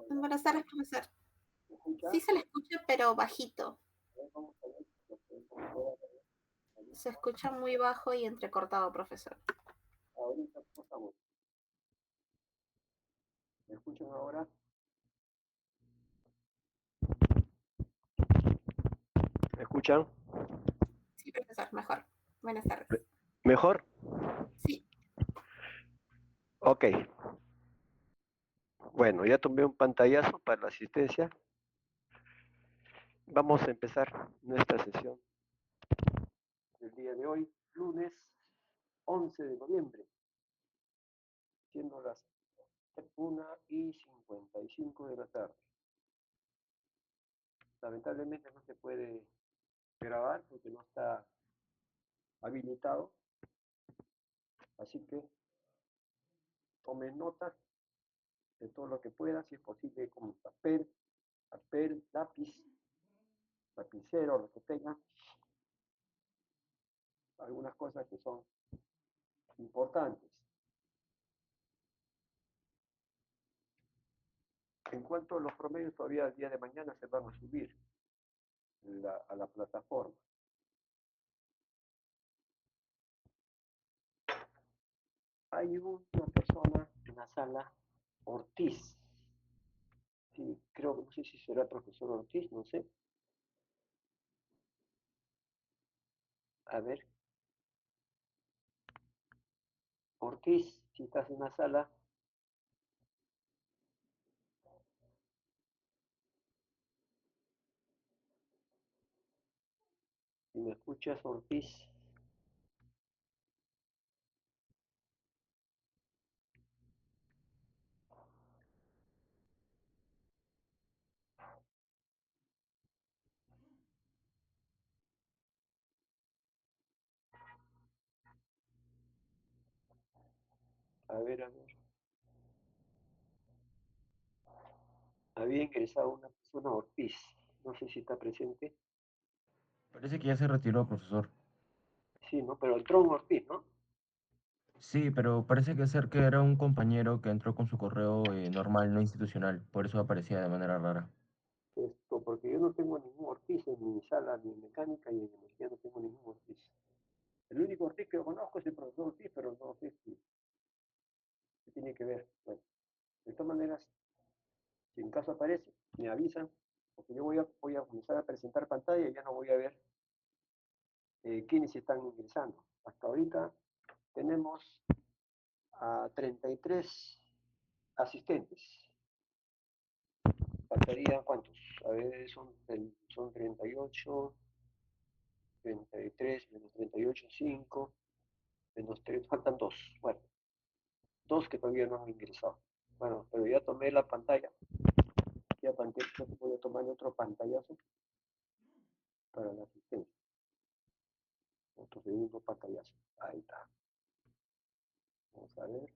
Buenas tardes, profesor. Sí se le escucha, pero bajito. Se escucha muy bajo y entrecortado, profesor. Ahorita, por favor. ¿Me escuchan ahora? ¿Me escuchan? Sí, profesor, mejor. Buenas tardes. ¿Mejor? Sí. Ok. Bueno, ya tomé un pantallazo para la asistencia. Vamos a empezar nuestra sesión del día de hoy, lunes 11 de noviembre, siendo las 1:55 de la tarde. Lamentablemente no se puede grabar porque no está habilitado, así que tomen nota de todo lo que pueda, si es posible con papel, lápiz, lapicero, lo que tengan, algunas cosas que son importantes. En cuanto a los promedios, todavía el día de mañana se van a subir a la plataforma. Hay una persona en la sala, Ortiz. Sí, creo que no sé si será el profesor Ortiz, no sé. A ver. Ortiz, si estás en la sala. Si me escuchas, Ortiz. A ver, a ver. Había ingresado una persona, Ortiz. No sé si está presente. Parece que ya se retiró, profesor. Sí, ¿no? Pero el tron Ortiz, ¿no? Sí, pero parece que era un compañero que entró con su correo normal, no institucional. Por eso aparecía de manera rara. Esto, porque yo no tengo ningún Ortiz en mi sala, ni en mecánica y en energía no tengo ningún Ortiz. El único Ortiz que yo conozco es el profesor Ortiz, pero no sé si tiene que ver. Bueno, de todas maneras, si en caso aparece, me avisan, porque yo voy a comenzar a presentar pantalla y ya no voy a ver quiénes están ingresando. Hasta ahorita tenemos a 33 asistentes. Faltarían cuántos? A ver, son 38, 33 menos 38, 5, menos 3, faltan 2. Bueno, 2 que todavía no han ingresado. Bueno, pero ya tomé la pantalla. Ya voy a tomar otro pantallazo para la asistencia. Otro segundo pantallazo. Ahí está. Vamos a ver.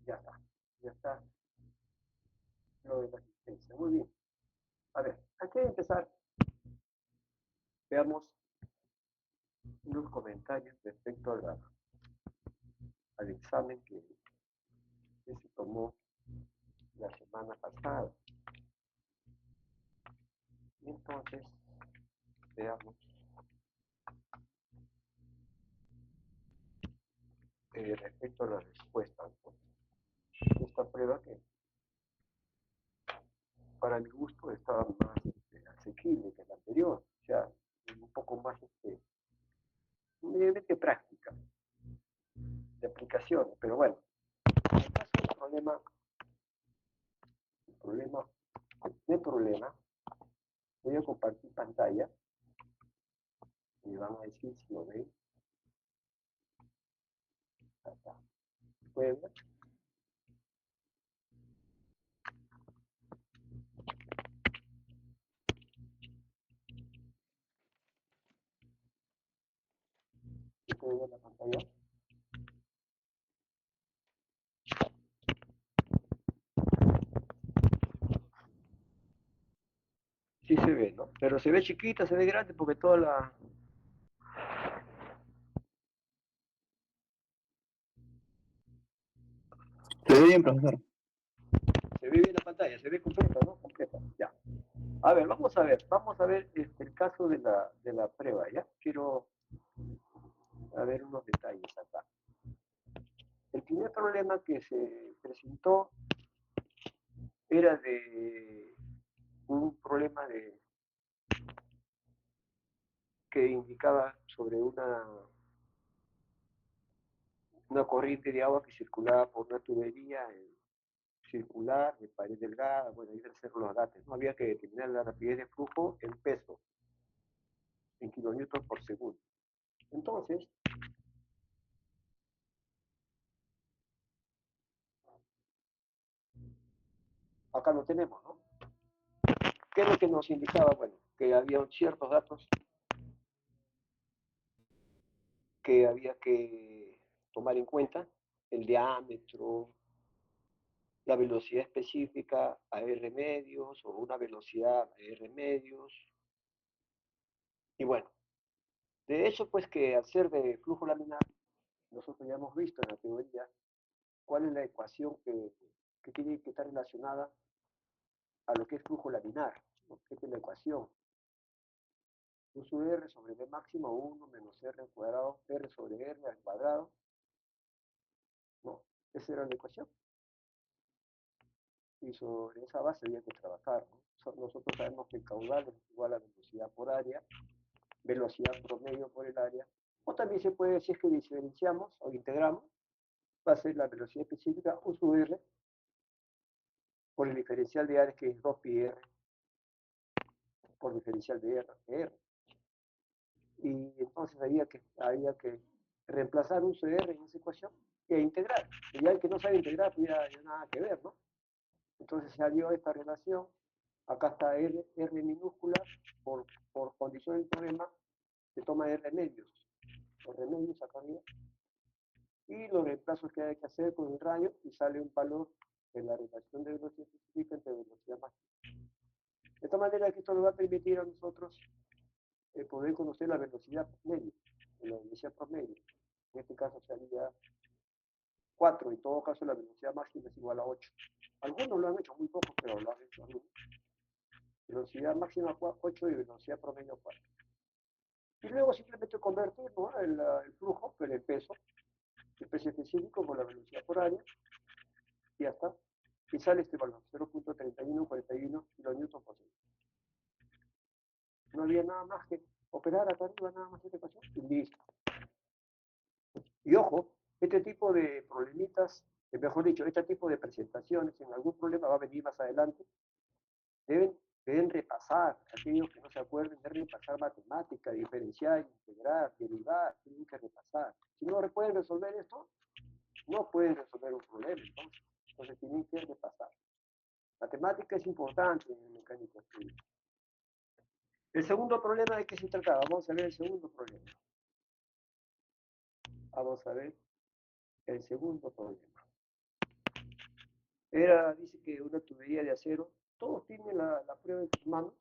Ya está. Ya está lo de la asistencia. Muy bien. A ver, antes de empezar, veamos unos comentarios respecto al examen que se tomó la semana pasada. Y entonces, veamos respecto a las respuestas. Esta prueba que para mi gusto estaba más asequible que la anterior, o sea, un poco más medianamente práctica de aplicación, pero bueno, el caso del problema, de problema, voy a compartir pantalla y me van a decir si lo ven. Acá. ¿Pueden ver? ¿Pueden ver la pantalla? Sí se ve, ¿no? Pero se ve chiquita, se ve grande porque toda la... Se ve bien, profesor. Se ve bien la pantalla, se ve completa, ¿no? Completa, ya. A ver, vamos a ver el caso de la prueba, ¿ya? Quiero ver unos detalles acá. El primer problema que se presentó era de un problema que indicaba sobre una corriente de agua que circulaba por una tubería circular, de pared delgada, bueno, ahí deben ser los datos, ¿no? Había que determinar la rapidez de flujo en peso, en kilonewton por segundo. Entonces, acá lo tenemos, ¿no? ¿Qué es lo que nos indicaba? Bueno, que había ciertos datos que había que tomar en cuenta, el diámetro, la velocidad específica a R medios o una velocidad a R medios. Y bueno, de hecho, pues que al ser de flujo laminar, nosotros ya hemos visto en la teoría cuál es la ecuación que tiene que estar relacionada a lo que es flujo laminar, ¿no? Esta es la ecuación. U sub R sobre B máximo 1 menos R al cuadrado, R sobre R al cuadrado, ¿no? Esa era la ecuación. Y sobre esa base había que trabajar, ¿no? Nosotros sabemos que el caudal es igual a velocidad por área, velocidad promedio por el área, o también se puede, si es que diferenciamos o integramos, va a ser la velocidad específica U sub R por el diferencial de áreas que es 2 pi R por diferencial de R. Y entonces había que reemplazar U sub R en esa ecuación y integrar. Y ya el que no sabe integrar, pues ya nada que ver, ¿no? Entonces salió esta relación, acá está R minúscula, por condición del problema, se toma R medios, los remedios acá arriba, y los reemplazos que hay que hacer con el radio y sale un valor de la relación de velocidad específica entre velocidad máxima. De esta manera que esto nos va a permitir a nosotros poder conocer la velocidad promedio, la velocidad promedio. En este caso sería 4, en todo caso la velocidad máxima es igual a 8. Algunos lo han hecho, muy pocos, pero lo han hecho algunos. Velocidad máxima 8 y velocidad promedio 4. Y luego simplemente convertir, ¿no? el flujo, pero el peso específico por la velocidad por área, y ya está. Y sale este valor, 0.3141 kilonewton por segundo. No había nada más que operar acá arriba, nada más esta ecuación, y listo. Y ojo, este tipo de problemitas, mejor dicho, este tipo de presentaciones, en algún problema va a venir más adelante, deben repasar, aquellos que no se acuerden, deben repasar matemática, diferenciar, integrar, derivar, tienen que repasar. Si no pueden resolver esto, no pueden resolver un problema, entonces tienen que repasar. Matemática es importante en mecánica fluida. El segundo problema de qué se trataba, vamos a ver el segundo problema. Vamos a ver el segundo problema. Dice que una tubería de acero, todos tienen la prueba en sus manos,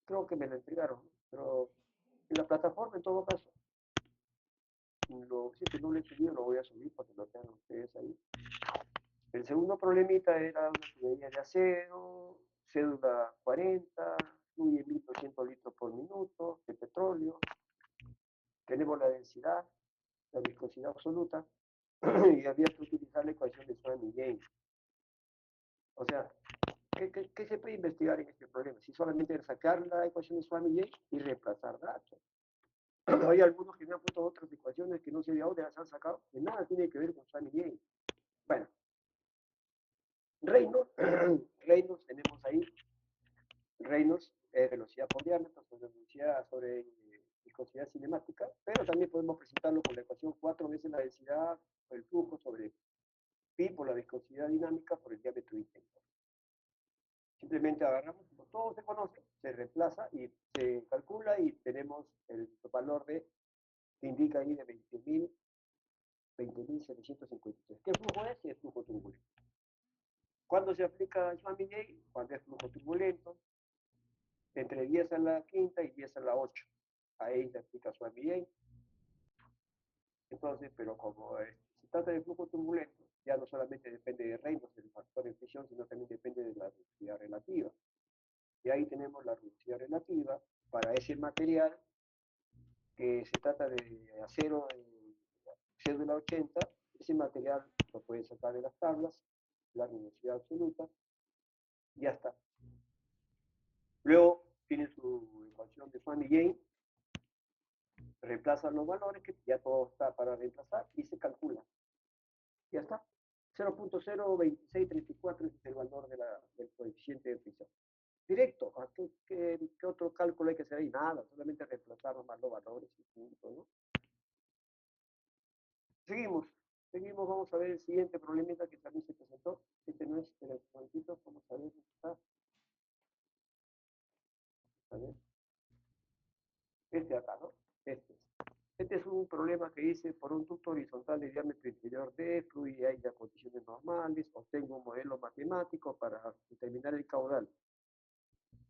creo que me la entregaron, pero en la plataforma en todo caso, si es que no lo he subido, lo voy a subir para que lo tengan ustedes ahí. El segundo problemita era una tubería de acero, cédula 40, fluye 1200 litros por minuto de petróleo, tenemos la densidad, la viscosidad absoluta, y había que utilizar la ecuación de Swami-James. O sea, ¿qué se puede investigar en este problema? Si solamente sacar la ecuación de Swami-James y reemplazar datos. Hay algunos que me han puesto otras ecuaciones que no sé de dónde las han sacado, que nada tiene que ver con San Miguel. Bueno, Reynolds, Reynolds tenemos ahí, Reynolds es velocidad por diámetro sobre velocidad sobre viscosidad cinemática, pero también podemos presentarlo con la ecuación 4 veces la densidad por el flujo sobre pi por la viscosidad dinámica por el diámetro interior. Simplemente agarramos, como todo se conoce, se reemplaza y se calcula y tenemos el valor de, que indica ahí de 20.753. ¿Qué flujo es? Es flujo turbulento. ¿Cuándo se aplica Schwamm-Miguel? Cuando es flujo turbulento, entre 10 a la quinta y 10 a la 8. Ahí se aplica Schwamm-Miguel. Entonces, pero como se trata de flujo turbulento, ya no solamente depende de Reynolds, del factor de fricción, sino también depende de la velocidad relativa. Y ahí tenemos la velocidad relativa para ese material que se trata de acero cédula 80. Ese material lo pueden sacar de las tablas, la velocidad absoluta, y ya está. Luego tiene su ecuación de Schwamm-Miguel, reemplaza los valores, que ya todo está para reemplazar, y se calcula. Ya está. 0.02634 es el valor del coeficiente de fricción. Directo, ¿qué otro cálculo hay que hacer ahí? Nada, solamente reemplazar más los valores y punto, ¿no? Seguimos, vamos a ver el siguiente problemita que también se presentó. Este no es el momentito, vamos a ver dónde está. A ver. Este acá, ¿no? Este es un problema que dice, por un ducto horizontal de diámetro interior D, fluye aire a condiciones normales, obtengo un modelo matemático para determinar el caudal.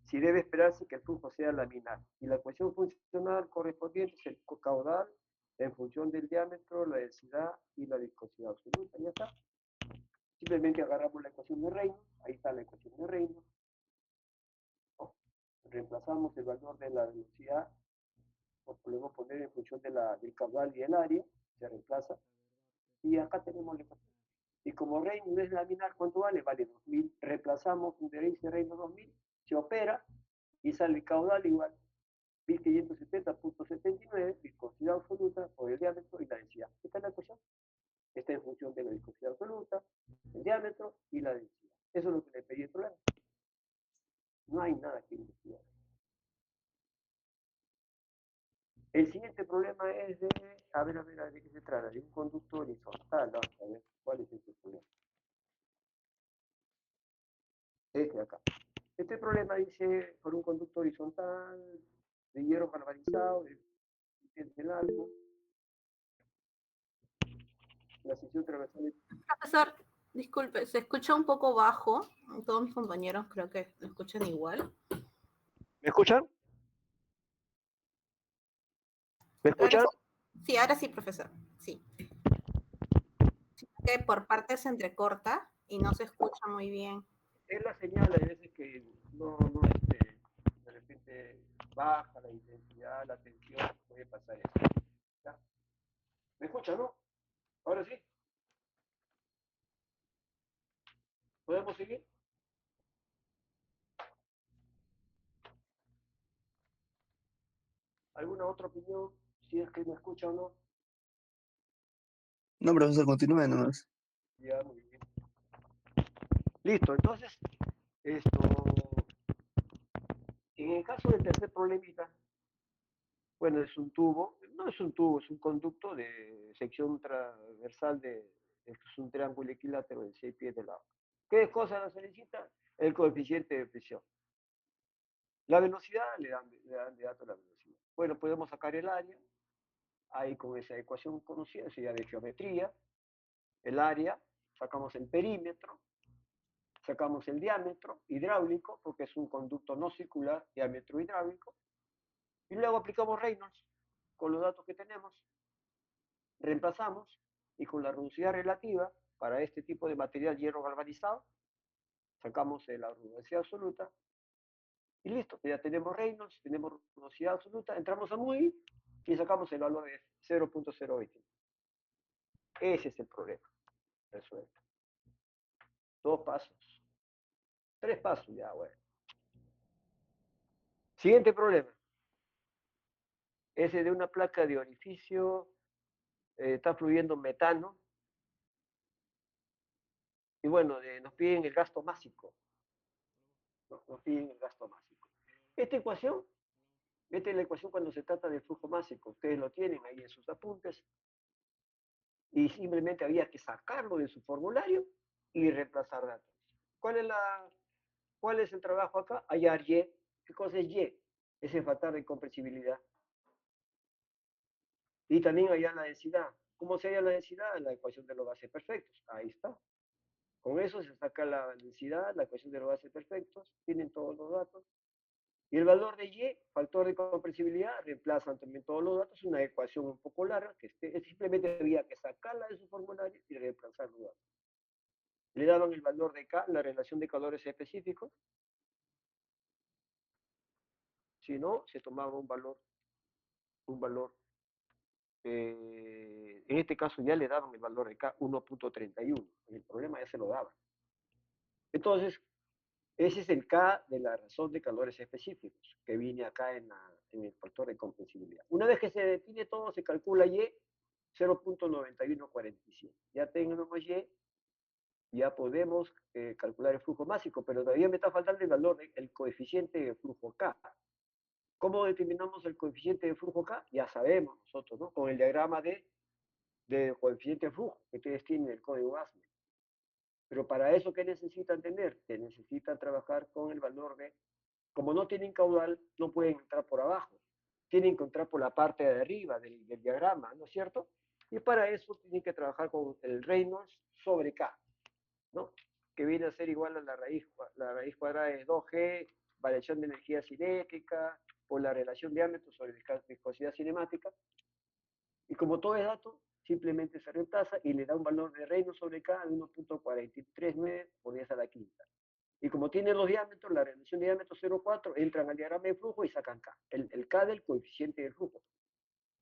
Si debe esperarse que el flujo sea laminar. Y la ecuación funcional correspondiente es el caudal en función del diámetro, la densidad y la viscosidad absoluta. Ya está. Simplemente agarramos la ecuación de Reynolds, ahí está la ecuación de Reynolds. ¿No? Reemplazamos el valor de la velocidad, lo podemos poner en función del caudal y el área, se reemplaza. Y acá tenemos la ecuación. Y como Reynolds es laminar, ¿cuánto vale? Vale 2000. Reemplazamos un dice Reynolds 2000, se opera y sale el caudal igual. 1570.79, viscosidad absoluta por el diámetro y la densidad. Esta es la ecuación. Está en función de la viscosidad absoluta, el diámetro y la densidad. Eso es lo que le pedí el problema. No hay nada que investigar. El siguiente problema es de, a ver, ¿de qué se trata? De un conducto horizontal. Vamos a ver, ¿cuál es este problema? Este de acá. Este problema dice, por un conducto horizontal, de hierro galvanizado, de largo, la sección transversal. Profesor, disculpe, se escucha un poco bajo. Todos mis compañeros creo que lo escuchan igual. ¿Me escuchan? ¿Me escuchan? Sí, ahora sí, profesor. Sí. Que por partes se entrecorta y no se escucha muy bien. Es la señal, hay veces que de repente baja la intensidad, la tensión, puede pasar eso. ¿Ya? ¿Me escuchan, no? Ahora sí. ¿Podemos seguir? ¿Alguna otra opinión? Si es que me escucha o no. No, profesor, continúe nomás. Ya, muy bien. Listo, entonces, esto, en el caso del tercer problemita, bueno, es un tubo, no es un tubo, es un conducto de sección transversal es un triángulo equilátero de 6 pies de lado. ¿Qué cosa se necesita? El coeficiente de presión. La velocidad, le dan de dato la velocidad. Bueno, podemos sacar el área, ahí con esa ecuación conocida, sería de geometría, el área, sacamos el perímetro, sacamos el diámetro hidráulico, porque es un conducto no circular, diámetro hidráulico, y luego aplicamos Reynolds con los datos que tenemos, reemplazamos, y con la velocidad relativa, para este tipo de material hierro galvanizado, sacamos la velocidad absoluta, y listo, ya tenemos Reynolds, tenemos velocidad absoluta, entramos a MUI y sacamos el valor de 0.020. Ese es el problema resuelto. 2 pasos. 3 pasos ya, bueno. Siguiente problema. es de una placa de orificio, está fluyendo metano, y bueno, nos piden el gasto másico, nos piden el gasto másico. Esta ecuación, esta es la ecuación cuando se trata de flujo másico, ustedes lo tienen ahí en sus apuntes, y simplemente había que sacarlo de su formulario y reemplazar datos. ¿Cuál es el trabajo acá? Hallar Y. ¿Qué cosa es Y? Es el factor de compresibilidad. Y también hallar la densidad. ¿Cómo se halla la densidad? La ecuación de los gases perfectos. Ahí está. Con eso se saca la densidad, la ecuación de los gases perfectos, tienen todos los datos. Y el valor de Y, factor de compresibilidad, reemplazan también todos los datos, una ecuación un poco larga, que simplemente había que sacarla de su formulario y reemplazar los datos. Le daban el valor de K, la relación de calores específicos. Si no, se tomaba un valor, en este caso ya le daban el valor de K 1.31, el problema ya se lo daban. Entonces, ese es el K de la razón de calores específicos, que viene acá en el factor de compresibilidad. Una vez que se define todo, se calcula Y 0.9147. Ya tenemos Y, ya podemos calcular el flujo másico, pero todavía me está faltando el valor del coeficiente de flujo K. ¿Cómo determinamos el coeficiente de flujo K? Ya sabemos nosotros, ¿no? Con el diagrama de coeficiente de flujo que ustedes tienen en el código ASME. Pero para eso, ¿qué necesitan tener? Que necesitan trabajar con el valor de, como no tienen caudal, no pueden entrar por abajo. Tienen que entrar por la parte de arriba del diagrama, ¿no es cierto? Y para eso tienen que trabajar con el Reynolds sobre K, ¿no? Que viene a ser igual a la raíz cuadrada de 2G, variación de energía cinética, por la relación diámetro sobre viscosidad cinemática. Y como todo es dato, simplemente se reemplaza y le da un valor de Reynolds sobre K de 1.439 por 10 a la quinta. Y como tiene los diámetros, la relación de diámetro 0,4, entran al diagrama de flujo y sacan K, el K del coeficiente del flujo.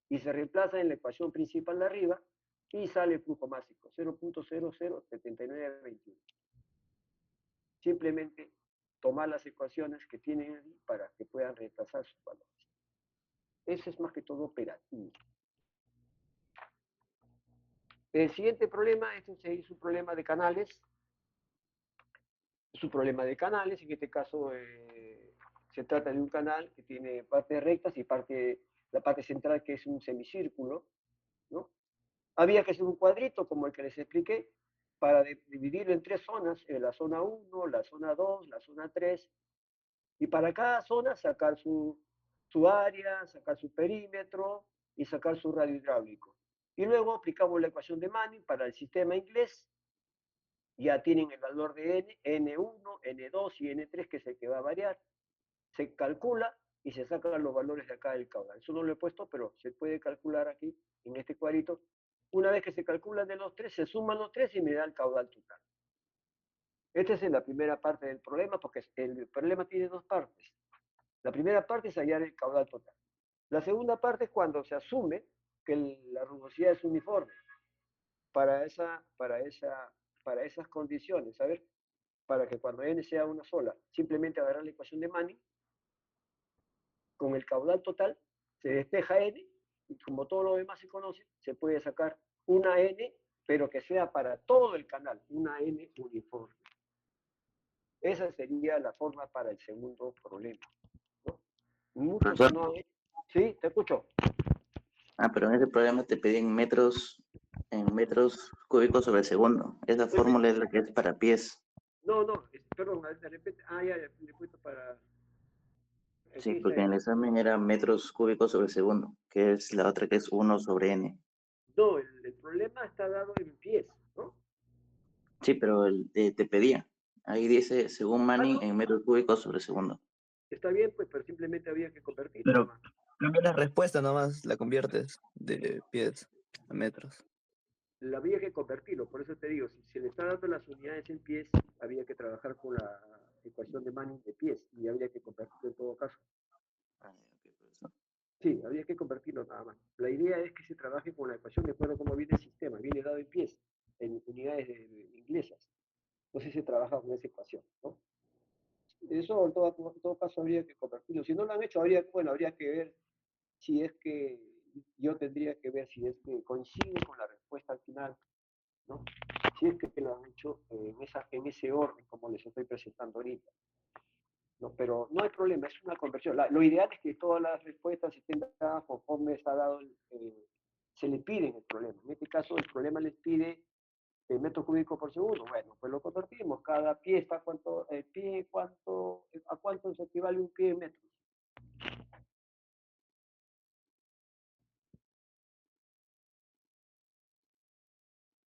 Y se reemplaza en la ecuación principal de arriba y sale el flujo másico, 0.007921. Simplemente tomar las ecuaciones que tienen ahí para que puedan reemplazar sus valores. Eso es más que todo operativo. El siguiente problema, este es un problema de canales. Es un problema de canales, en este caso se trata de un canal que tiene partes rectas y la parte central que es un semicírculo, ¿no? Había que hacer un cuadrito, como el que les expliqué, para dividirlo en 3 zonas, la zona 1, la zona 2, la zona 3, y para cada zona sacar su área, sacar su perímetro y sacar su radio hidráulico. Y luego aplicamos la ecuación de Manning para el sistema inglés. Ya tienen el valor de N1, N2 y N3, que es el que va a variar. Se calcula y se sacan los valores de acá del caudal. Eso no lo he puesto, pero se puede calcular aquí, en este cuadrito. Una vez que se calculan de los tres, se suman los tres y me da el caudal total. Esta es la primera parte del problema, porque el problema tiene 2 partes. La primera parte es hallar el caudal total. La segunda parte es cuando se asume que la rugosidad es uniforme para esas condiciones. A ver, para que cuando n sea una sola, simplemente agarrar la ecuación de Manning, con el caudal total, se despeja n, y como todo lo demás se conoce, se puede sacar una n, pero que sea para todo el canal, una n uniforme. Esa sería la forma para el segundo problema, ¿no? Muchos Profesor, no han hecho. Sí, te escucho. pero en ese programa te pedían en metros cúbicos sobre segundo. Esa fórmula es la que es para pies. No, perdón, de repente, ya, le puesto para... Sí, Aquí está porque en el examen era metros cúbicos sobre segundo, que es la otra que es 1 sobre n. No, el problema está dado en pies, ¿no? Sí, pero te pedía. Ahí dice, según Manning, No, en metros cúbicos sobre segundo. está bien, pues, pero simplemente había que convertirlo Pero nomás. cambia la respuesta nomás, la conviertes de pies a metros. La había que convertirlo, por eso te digo, si se le está dando las unidades en pies, había que trabajar con la ecuación de Manning de pies, y había que convertirlo en todo caso. Ok, profesor. Sí, había que convertirlo nada más. La idea es que se trabaje con la ecuación de acuerdo a cómo viene el sistema, viene dado en pies, en unidades inglesas. Entonces se trabaja con esa ecuación, ¿no? Eso en todo caso habría que convertirlo. Si no lo han hecho, habría que ver si es que yo tendría que ver si es que coincide con la respuesta al final, ¿no? Si es que lo han hecho en ese orden como les estoy presentando ahorita. ¿No? Pero no hay problema, es una conversión. Lo ideal es que todas las respuestas estén dadas conforme está dado, se le piden el problema. En este caso, el problema les pide metros cúbicos por segundo. Bueno, pues lo convertimos. Cada pie está cuánto, pie, cuánto, a cuánto se equivale un pie en metros.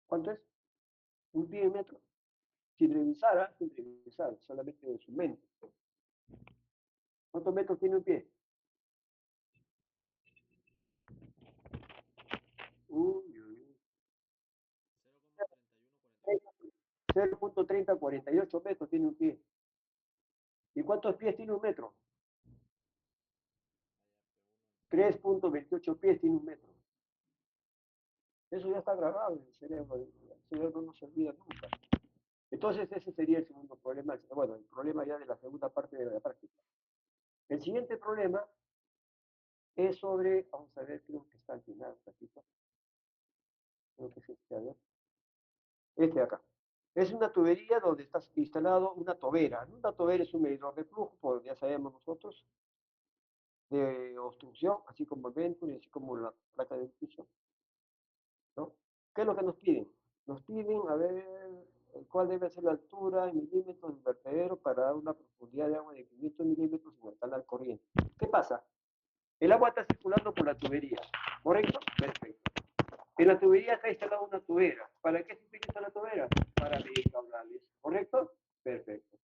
¿Cuánto es? Un pie en metros. Sin revisar, solamente en su mente. ¿Cuántos metros tiene un pie? Uy, uy, uy. 0.3048 metros tiene un pie. ¿Y cuántos pies tiene un metro? 3.28 pies tiene un metro. Eso ya está grabado en el cerebro no se olvida nunca. Entonces ese sería el segundo problema, bueno, el problema ya de la segunda parte de la práctica. El siguiente problema es sobre, vamos a ver, creo que está al final, un ratito. Creo que es este, a ver. Este de acá. Es una tubería donde está instalado una tobera. Una tobera es un medidor de flujo, pues ya sabemos nosotros, de obstrucción, así como el ventro y así como la placa de difusión, ¿no? ¿Qué es lo que nos piden? Nos piden, a ver, cuál debe ser la altura en milímetros del vertedero para dar una profundidad de agua de 500 milímetros en el canal corriente. ¿Qué pasa? El agua está circulando por la tubería, ¿correcto? Perfecto. En la tubería está instalada una tubera. ¿Para qué se utiliza la tubera? Para medir caudales, ¿correcto? Perfecto.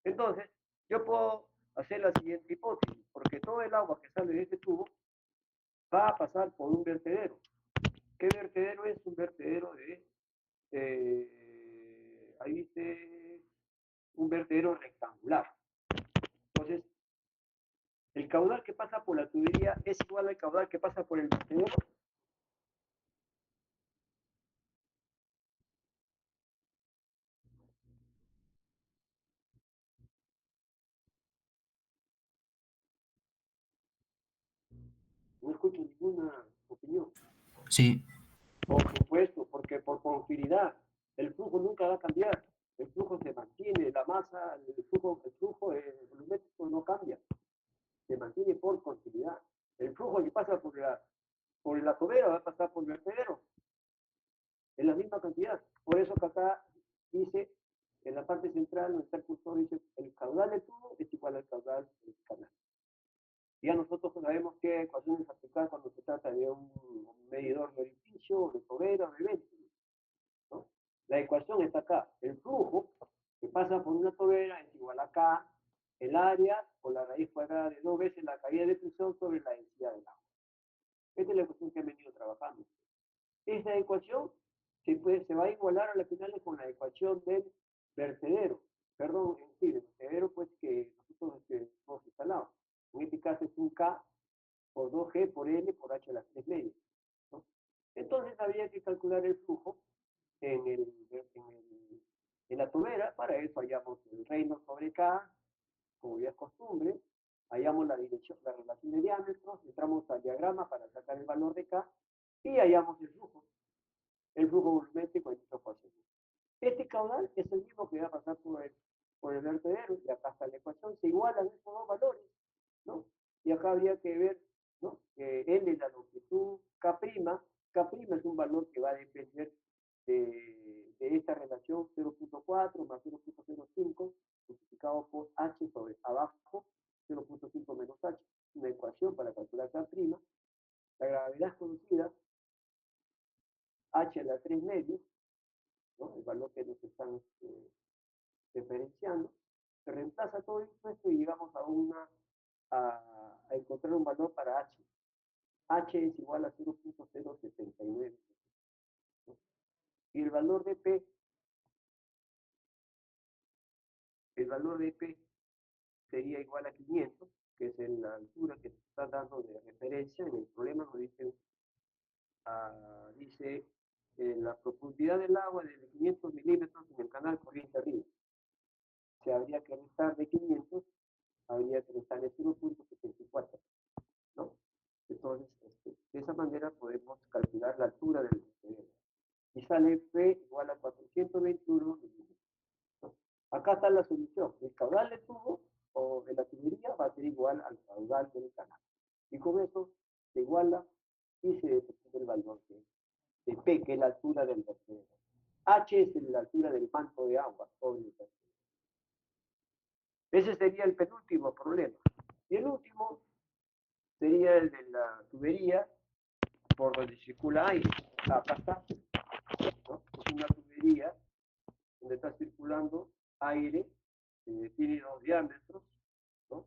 Entonces, yo puedo hacer la siguiente hipótesis, porque todo el agua que sale de este tubo va a pasar por un vertedero. ¿Qué vertedero es? Un vertedero de, ahí dice, un vertedero rectangular. Entonces, el caudal que pasa por la tubería es igual al caudal que pasa por el vertedero. No escucho ninguna opinión. Sí, Por supuesto, porque por continuidad el flujo nunca va a cambiar. El flujo se mantiene, la masa, el flujo volumétrico no cambia. Se mantiene por continuidad. El flujo que pasa por la tobera va a pasar por el vertedero. En la misma cantidad. Por eso que acá dice, en la parte central, donde está el cursor, dice, el caudal del tubo es igual al caudal del canal. Ya nosotros sabemos qué ecuaciones aplicar cuando se trata de un medidor de orificio, de tobera, de ventro, ¿no? La ecuación está acá. El flujo que pasa por una tobera es igual a K, el área o la raíz cuadrada de 2 veces la caída de presión sobre la densidad del agua. Esta es la ecuación que han venido trabajando. Esta ecuación se va a igualar a la final con la ecuación del vertedero. Perdón, sí, del vertedero pues que nosotros hemos instalado. En este caso es un K por 2G por L por H a las 3 medias, ¿no? Entonces había que calcular el flujo en la tubera. Para eso hallamos el reino sobre K, como ya es costumbre, hallamos la dirección, la relación de diámetros, entramos al diagrama para sacar el valor de K y hallamos el flujo volumétrico en litros por segundo. Este caudal es el mismo que va a pasar por el vertedero, y acá está la ecuación, se igualan estos dos valores, ¿no? Y acá habría que ver, ¿no? L es la longitud, K', K' es un valor que va a depender de esta relación 0.4 más 0.05 multiplicado por H sobre abajo 0.5 menos H, una ecuación para calcular K', la gravedad es conocida, H a la 3 medios, ¿no? El valor que nos están referenciando, se reemplaza todo esto y llegamos a encontrar un valor para H. H es igual a 0.079, ¿no? Y el valor de P sería igual a 500, que es en la altura que se está dando de referencia. En el problema nos dice la profundidad del agua de 500 milímetros en el canal corriente arriba. Se habría que restar de 500, habría que restar de 0.74, ¿no? Entonces, de esa manera podemos calcular la altura del vertedero. Y sale P igual a 421 milímetros. ¿No? Acá está la solución. El caudal del tubo o de la tubería va a ser igual al caudal del canal. Y con eso se iguala y se determina el valor de P, que es la altura del vertedero. H es la altura del manto de agua sobre el vertedero. Ese sería el penúltimo problema. Y el último sería el de la tubería por donde circula aire. Acá está, ¿no? Es una tubería donde está circulando aire, tiene 2 diámetros, ¿no?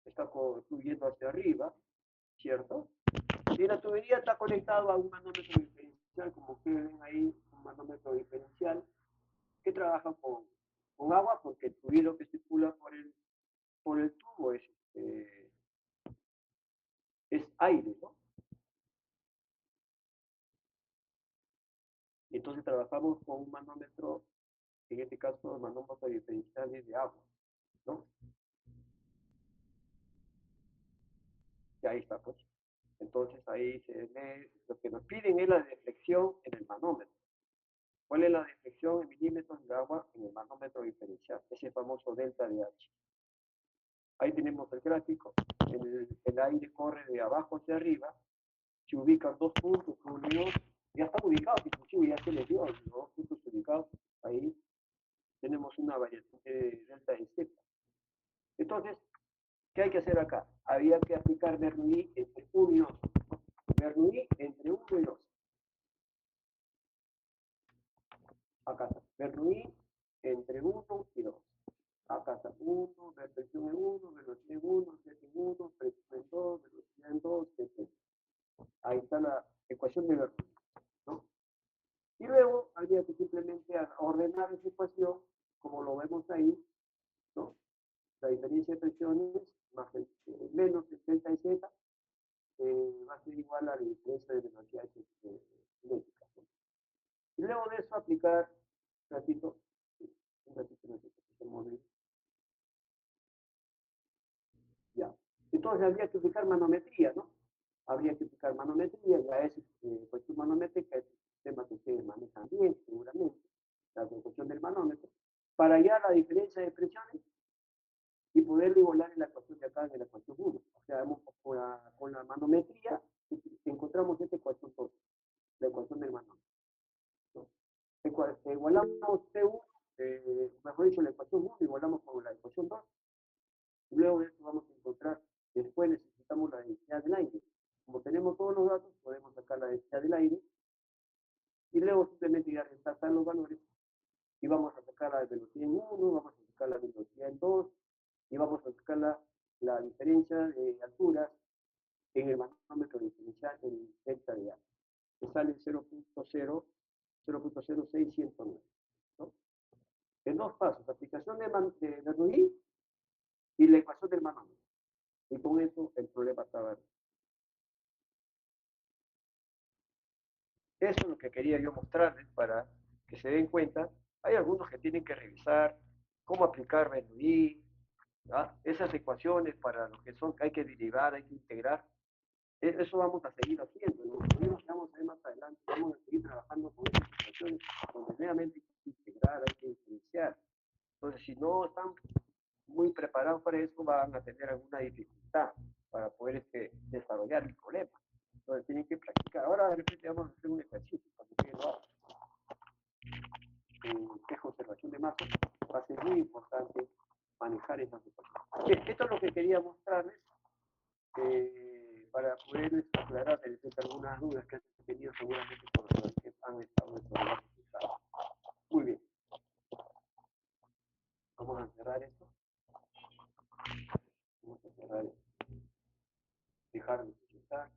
Está fluyendo hacia arriba, ¿cierto? Y la tubería está conectada a un manómetro diferencial, como ustedes ven ahí, un manómetro diferencial que trabaja con agua porque el fluido que circula por el tubo es aire, ¿no? Y entonces trabajamos con un manómetro, en este caso, manómetro diferencial de agua, ¿no? Y ahí está, pues. Entonces ahí se ve, lo que nos piden es la deflexión en el manómetro. ¿Cuál es la deflexión en milímetros de agua en el manómetro diferencial? Ese famoso delta de H. Ahí tenemos el gráfico. El aire corre de abajo hacia arriba. Se ubican 2 puntos, 1 y 2. Ya están ubicados, inclusive ya se les dio los 2 puntos ubicados. Ahí tenemos una variación de delta de Z. Entonces, ¿qué hay que hacer acá? Había que aplicar Bernoulli entre 1 y 2. Bernoulli entre 1 y 2. Acá está. Bernoulli entre 1 y 2. Acá está 1, velocidad en 1, velocidad en 1, Z en 1, presión en 2, velocidad en 2, etc. Ahí está la ecuación de Bernoulli, ¿no? Y luego habría que simplemente ordenar esa ecuación, como lo vemos ahí, ¿no? La diferencia de presiones más menos el delta de Z va a ser igual a la diferencia de velocidades cinéticas, ¿no? Y luego de eso aplicar, un ratito, ya. Entonces habría que aplicar manometría, ¿no? Habría que aplicar manometría, ya es cuestión manométrica, es un sistema que ustedes manejan bien, seguramente, la construcción del manómetro, para hallar la diferencia de presiones y poder igualar en la ecuación de acá, en la ecuación 1. O sea, con la manometría encontramos esta ecuación 2, la ecuación del manómetro, ¿no? Igualamos T1, mejor dicho, la ecuación 1, igualamos con la ecuación 2. Luego de esto vamos a encontrar, después necesitamos la densidad del aire. Como tenemos todos los datos, podemos sacar la densidad del aire y luego simplemente ya resaltar los valores y vamos a sacar la velocidad en 1, vamos a sacar la velocidad en 2 y vamos a sacar la diferencia de alturas en el manómetro diferencial en delta de A, que sale 0.0609, ¿no? En 2 pasos, aplicación de Bernoulli y la ecuación del manómetro. Y con eso el problema estaba. Eso es lo que quería yo mostrarles para que se den cuenta. Hay algunos que tienen que revisar cómo aplicar Bernoulli, ¿ya? Esas ecuaciones para lo que son, hay que derivar, hay que integrar. Eso vamos a seguir haciendo, ¿no? Vamos a ver más adelante, vamos a seguir trabajando con esas ecuaciones donde realmente hay que integrar, hay que diferenciar. Entonces, si no están muy preparados para eso, van a tener alguna dificultad para poder desarrollar el problema. Entonces, tienen que practicar. Ahora, de repente, vamos a hacer un ejercicio para que lo hagan. Que es conservación de masa, va a ser muy importante manejar esas ecuaciones. Bien, esto es lo que quería mostrarles para poder aclarar de repente algunas dudas que han tenido seguramente por los que han estado en programas. Muy bien. Vamos a cerrar esto. Vamos a cerrar esto. Dejar de utilizar.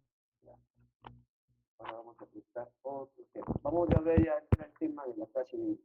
Ahora vamos a aplicar otro tema. Vamos a ver ya el tema de la clase de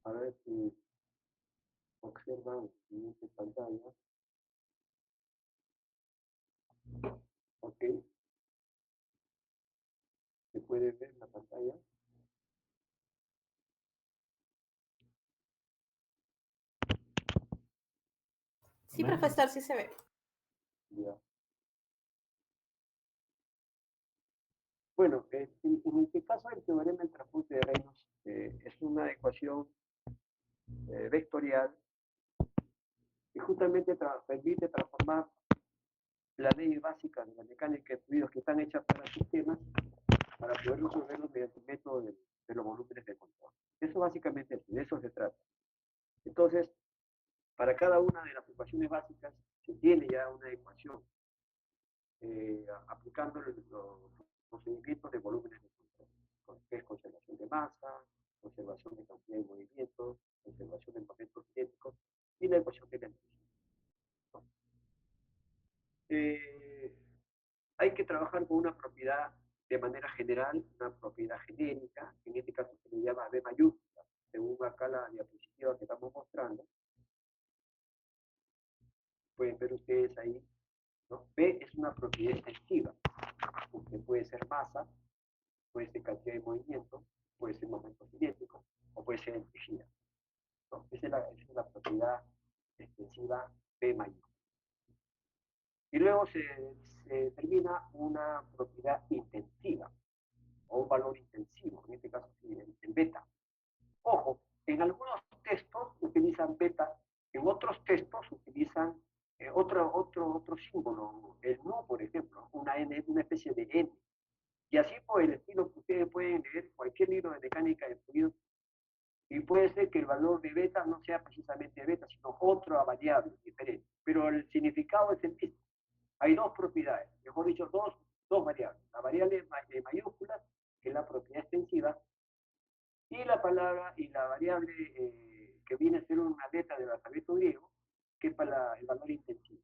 A ver si observan la siguiente pantalla. Ok, se puede ver la pantalla. Sí, profesor, sí se ve. Ya. Bueno, en este caso el teorema del transporte de Reynolds es una ecuación vectorial que justamente permite transformar las leyes básicas de la mecánica de fluidos que están hechas para sistemas para poder resolverlos mediante el método de los volúmenes de control. Eso básicamente, de eso se trata. Entonces, para cada una de las ecuaciones básicas se tiene ya una ecuación aplicando los procedimientos de volúmenes de control, que es conservación de masa, conservación de cantidad de movimientos, conservación de momentos cinéticos y la ecuación de Lenzing. Hay que trabajar con una propiedad de manera general, una propiedad genérica, en este caso se le llama B mayúscula, según acá la diapositiva que estamos mostrando. Pueden ver ustedes ahí, ¿no? B es una propiedad extensiva, que puede ser masa, puede ser cantidad de movimiento, puede ser momento cinético o puede ser energía, ¿no? Esa es la propiedad extensiva B mayúscula. Y luego se determina una propiedad intensiva o un valor intensivo, en este caso sí, el beta. Ojo, en algunos textos utilizan beta, en otros textos utilizan otro símbolo, el nu, por ejemplo, una especie de n. Y así por el estilo que ustedes pueden leer cualquier libro de mecánica de fluidos, y puede ser que el valor de beta no sea precisamente beta, sino otra variable diferente, pero el significado es el mismo. Hay dos propiedades, mejor dicho, dos variables. La variable mayúscula, que es la propiedad extensiva, y la variable que viene a ser una letra del alfabeto griego, que es para el valor intensivo.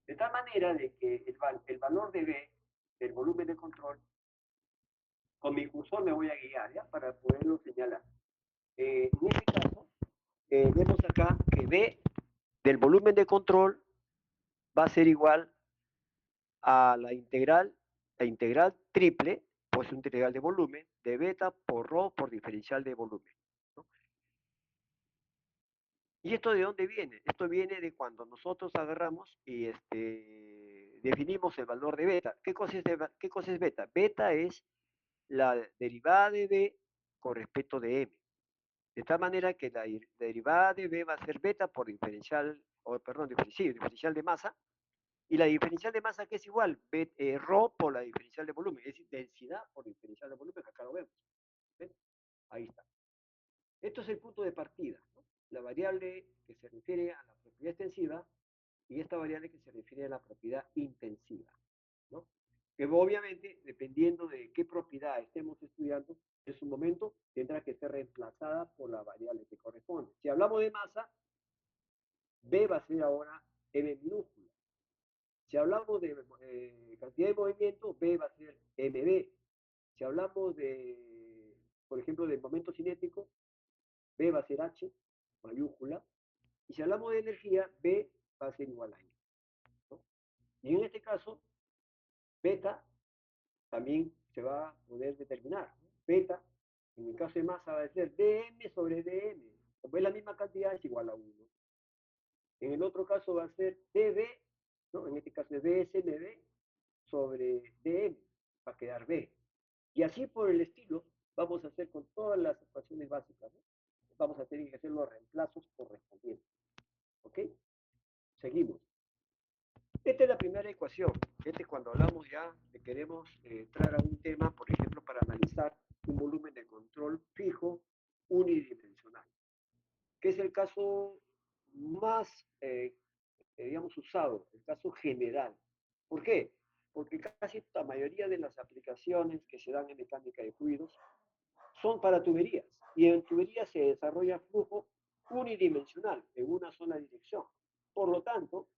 De tal manera de que el valor de B, del volumen de control, con mi cursor me voy a guiar, ¿ya? Para poderlo señalar. En este caso, vemos acá que B del volumen de control va a ser igual a la integral triple, pues un integral de volumen, de beta por rho por diferencial de volumen, ¿no? ¿Y esto de dónde viene? Esto viene de cuando nosotros agarramos y definimos el valor de beta. ¿Qué cosa es beta? Beta es la derivada de B con respecto de M. De tal manera que la derivada de B va a ser beta por diferencial, diferencial de masa, y la diferencial de masa que es igual, rho por la diferencial de volumen, es decir, densidad por diferencial de volumen, acá lo vemos. ¿Ven? Ahí está. Esto es el punto de partida, ¿no? La variable que se refiere a la propiedad extensiva y esta variable que se refiere a la propiedad intensiva, ¿no? Que obviamente, dependiendo de qué propiedad estemos estudiando, en su momento tendrá que ser reemplazada por la variable que corresponde. Si hablamos de masa, B va a ser ahora M minúscula. Si hablamos de cantidad de movimiento, B va a ser MB. Si hablamos de, por ejemplo, del momento cinético, B va a ser H, mayúscula. Y si hablamos de energía, B va a ser igual a I, ¿no? Y en este caso, beta también se va a poder determinar, ¿no? Beta, en el caso de masa, va a ser dm sobre dm. Como es la misma cantidad, es igual a 1. En el otro caso va a ser dB, ¿no? En este caso es dsmb sobre dm, va a quedar B. Y así por el estilo, vamos a hacer con todas las ecuaciones básicas, ¿no? Vamos a tener que hacer los reemplazos correspondientes. ¿Ok? Seguimos. Esta es la primera ecuación. Este es cuando hablamos ya de queremos entrar a un tema, por ejemplo, para analizar un volumen de control fijo unidimensional, que es el caso más, digamos, usado, el caso general. ¿Por qué? Porque casi la mayoría de las aplicaciones que se dan en mecánica de fluidos son para tuberías, y en tuberías se desarrolla flujo unidimensional en una sola dirección. Por lo tanto,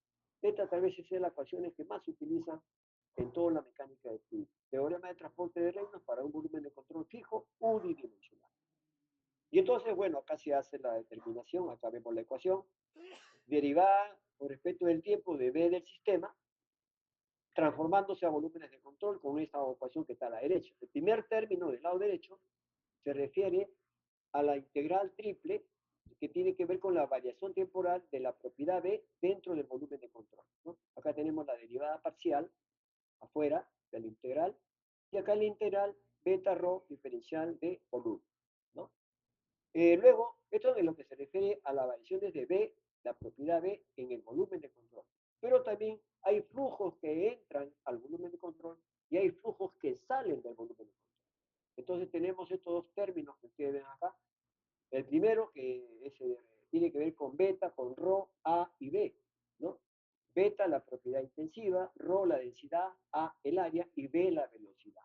esta tal vez sea la ecuación que más se utiliza en toda la mecánica de fluidos. Teorema de transporte de Reynolds para un volumen de control fijo unidimensional. Y entonces, bueno, bueno, acá se hace la determinación, acá vemos la ecuación, derivada con respecto del tiempo de B del sistema, transformándose a volúmenes de control con esta ecuación que está a la derecha. El primer término del lado derecho se refiere a la integral triple que tiene que ver con la variación temporal de la propiedad B dentro del volumen de control, ¿no? Acá tenemos la derivada parcial afuera de la integral y acá la integral beta rho diferencial de volumen, ¿no? Luego, esto es lo que se refiere a las variaciones de B, la propiedad B en el volumen de control. Pero también hay flujos que entran al volumen de control y hay flujos que salen del volumen de control. Entonces tenemos estos dos términos que ustedes ven acá. El primero que tiene que ver con beta, con rho, A y B, ¿no? Beta la propiedad intensiva, rho la densidad, A el área y B la velocidad.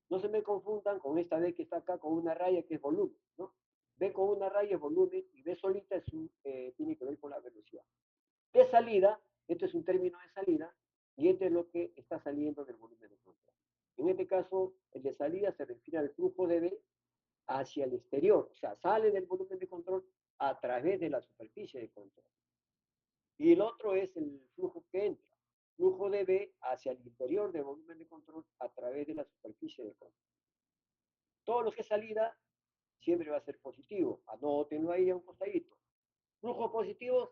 No se me confundan con esta B que está acá con una raya que es volumen, ¿no? B con una raya es volumen y B solita tiene que ver con la velocidad. De salida, esto es un término de salida y esto es lo que está saliendo del volumen de control. En este caso, el de salida se refiere al flujo de B hacia el exterior, o sea, sale del volumen de control a través de la superficie de control. Y el otro es el flujo que entra, flujo de B hacia el interior del volumen de control a través de la superficie de control. Todo lo que es salida siempre va a ser positivo. Anótenlo ahí a un costadito. Flujos positivos,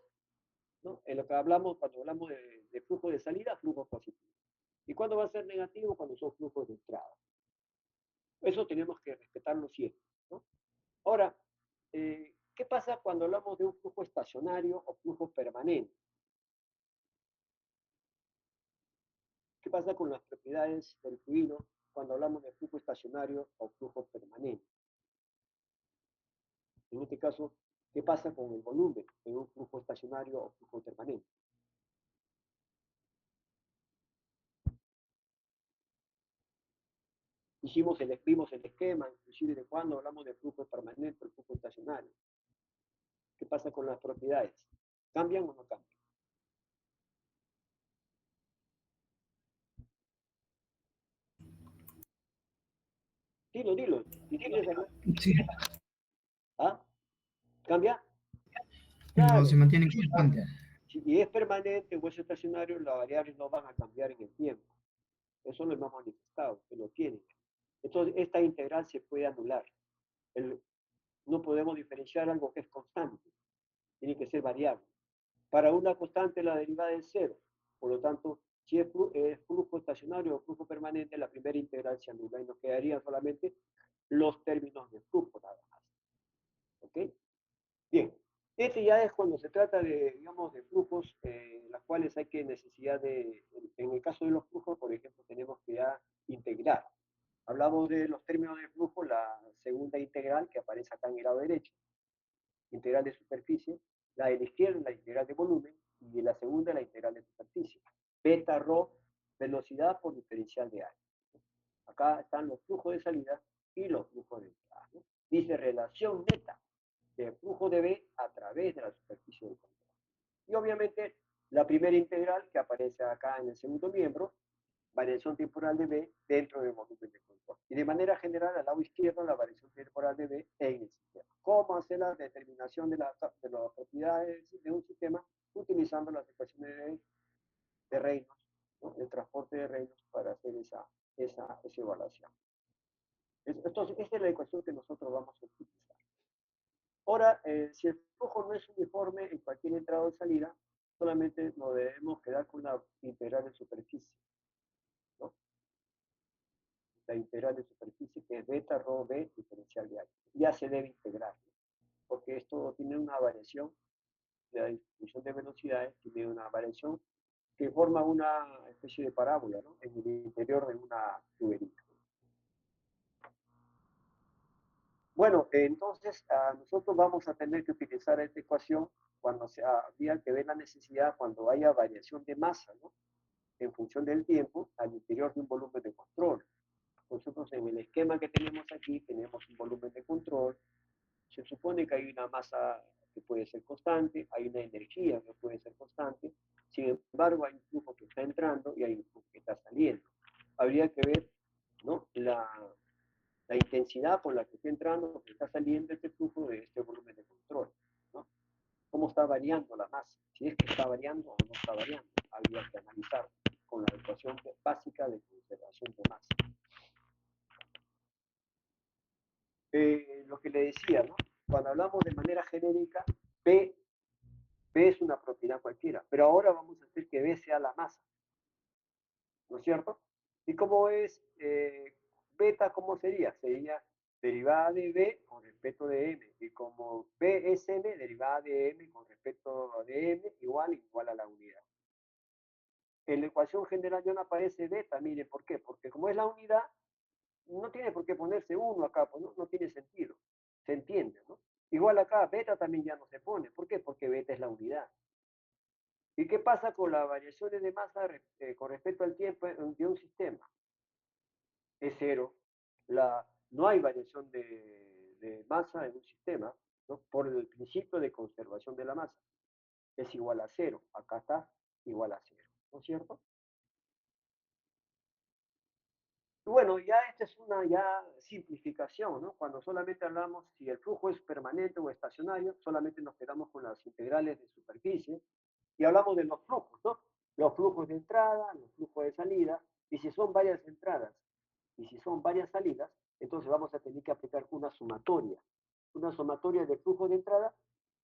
¿no? En lo que hablamos, cuando hablamos de flujo de salida, flujos positivos. ¿Y cuándo va a ser negativo? Cuando son flujos de entrada. Eso tenemos que respetarlo siempre, ¿no? Ahora, ¿qué pasa cuando hablamos de un flujo estacionario o flujo permanente? ¿Qué pasa con las propiedades del fluido cuando hablamos de flujo estacionario o flujo permanente? En este caso, ¿qué pasa con el volumen en un flujo estacionario o flujo permanente? Vimos el esquema, inclusive de cuando hablamos de flujo permanente o flujo estacionario. ¿Qué pasa con las propiedades? ¿Cambian o no cambian? Dilo. Si tienes algo- Sí, ¿Ah? ¿Cambia? no, Claro. se mantiene constante. Si es permanente o es estacionario, las variables no van a cambiar en el tiempo. Eso lo hemos manifestado, que lo tienen. Entonces, esta integral se puede anular. No podemos diferenciar algo que es constante. Tiene que ser variable. Para una constante la derivada es cero. Por lo tanto, si es flujo estacionario o flujo permanente, la primera integral se anula y nos quedarían solamente los términos de flujo nada más. ¿Ok? Bien. Este ya es cuando se trata de, digamos, de flujos, las cuales hay que necesidad en el caso de los flujos, por ejemplo, tenemos que ya integrar. Hablamos de los términos de flujo, la segunda integral que aparece acá en el lado derecho, integral de superficie, la de la izquierda, la integral de volumen, y la segunda, la integral de superficie. Beta rho, velocidad por diferencial de área. Acá están los flujos de salida y los flujos de entrada, ¿no? Dice relación neta de flujo de B a través de la superficie del control. Y obviamente la primera integral que aparece acá en el segundo miembro, variación temporal de B dentro del volumen de control. Y de manera general, al lado izquierdo, la variación temporal de B en el sistema. ¿Cómo hacer la determinación de las propiedades de un sistema? Utilizando las ecuaciones de Reynolds, ¿no? El transporte de Reynolds para hacer esa evaluación. Entonces, esta es la ecuación que nosotros vamos a utilizar. Ahora, si el flujo no es uniforme en cualquier entrada o salida, solamente nos debemos quedar con la integral de superficie, ¿no? La integral de superficie que es beta rho b diferencial de área. Ya se debe integrar, ¿no? Porque esto tiene una variación, la distribución de velocidades tiene una variación que forma una especie de parábola, ¿no? En el interior de una tubería. Bueno, entonces nosotros vamos a tener que utilizar esta ecuación cuando habría que ver la necesidad, cuando haya variación de masa, ¿no? En función del tiempo, al interior de un volumen de control. Nosotros en el esquema que tenemos aquí, tenemos un volumen de control. Se supone que hay una masa que puede ser constante, hay una energía que puede ser constante. Sin embargo, hay un flujo que está entrando y hay un flujo que está saliendo. Habría que ver, ¿no? la la intensidad con la que está entrando, que está saliendo este flujo de este volumen de control, ¿no? ¿Cómo está variando la masa? Si es que está variando o no está variando, habría que analizar con la ecuación básica de conservación de masa. Lo que le decía, ¿no? Cuando hablamos de manera genérica, P es una propiedad cualquiera, pero ahora vamos a hacer que B sea la masa, ¿no es cierto? ¿Y cómo es beta? ¿Cómo sería? Sería derivada de B con respecto de M, y como B es M, derivada de M con respecto de M igual a la unidad. En la ecuación general ya no aparece beta, mire, ¿por qué? Porque como es la unidad, no tiene por qué ponerse 1 acá, pues no tiene sentido, se entiende, ¿no? Igual acá, beta también ya no se pone, ¿por qué? Porque beta es la unidad. ¿Y qué pasa con las variaciones de masa con respecto al tiempo de un sistema? Es cero. No hay variación de masa en un sistema, ¿no? Por el principio de conservación de la masa. Es igual a cero. Acá está igual a cero, ¿no es cierto? Bueno, ya esta es una simplificación, ¿no? Cuando solamente hablamos si el flujo es permanente o estacionario, solamente nos quedamos con las integrales de superficie y hablamos de los flujos, ¿no? Los flujos de entrada, los flujos de salida, y si son varias entradas y si son varias salidas, entonces vamos a tener que aplicar una sumatoria de flujo de entrada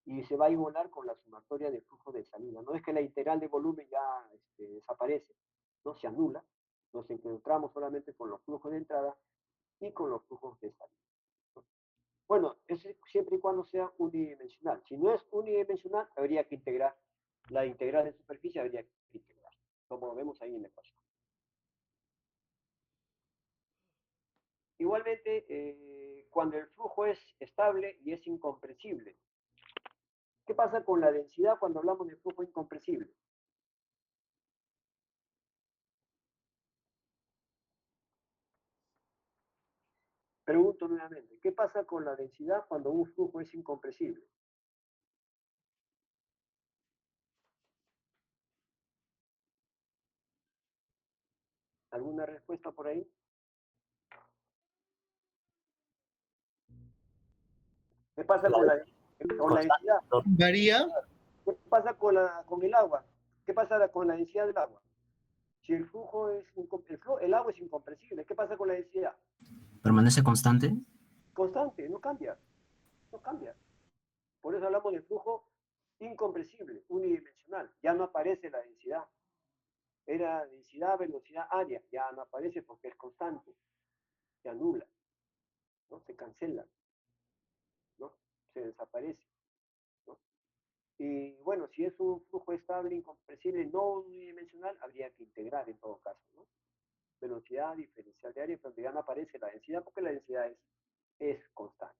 y se va a igualar con la sumatoria de flujo de salida. No es que la integral de volumen ya desaparece, no se anula, nos encontramos solamente con los flujos de entrada y con los flujos de salida, ¿no? Bueno, es siempre y cuando sea unidimensional. Si no es unidimensional, habría que integrar. La integral de superficie habría que integrar, como lo vemos ahí en la ecuación. Igualmente, cuando el flujo es estable y es incompresible, ¿qué pasa con la densidad cuando hablamos de flujo incompresible? Pregunto nuevamente, ¿qué pasa con la densidad cuando un flujo es incompresible? ¿Alguna respuesta por ahí? ¿Qué pasa con la densidad? Varía. ¿Qué pasa con el agua? ¿Qué pasa con la densidad del agua? Si el flujo es el agua es incompresible, ¿qué pasa con la densidad? ¿Permanece constante? Constante, no cambia, no cambia. Por eso hablamos de flujo incompresible, unidimensional. Ya no aparece la densidad. Era densidad, velocidad, área. Ya no aparece porque es constante. Se anula, ¿no? Se cancela, ¿no? Se desaparece, ¿no? Y bueno, si es un flujo estable, incompresible, no unidimensional, habría que integrar en todo caso, ¿no? Velocidad diferencial de área, pero ya no aparece la densidad porque la densidad es constante.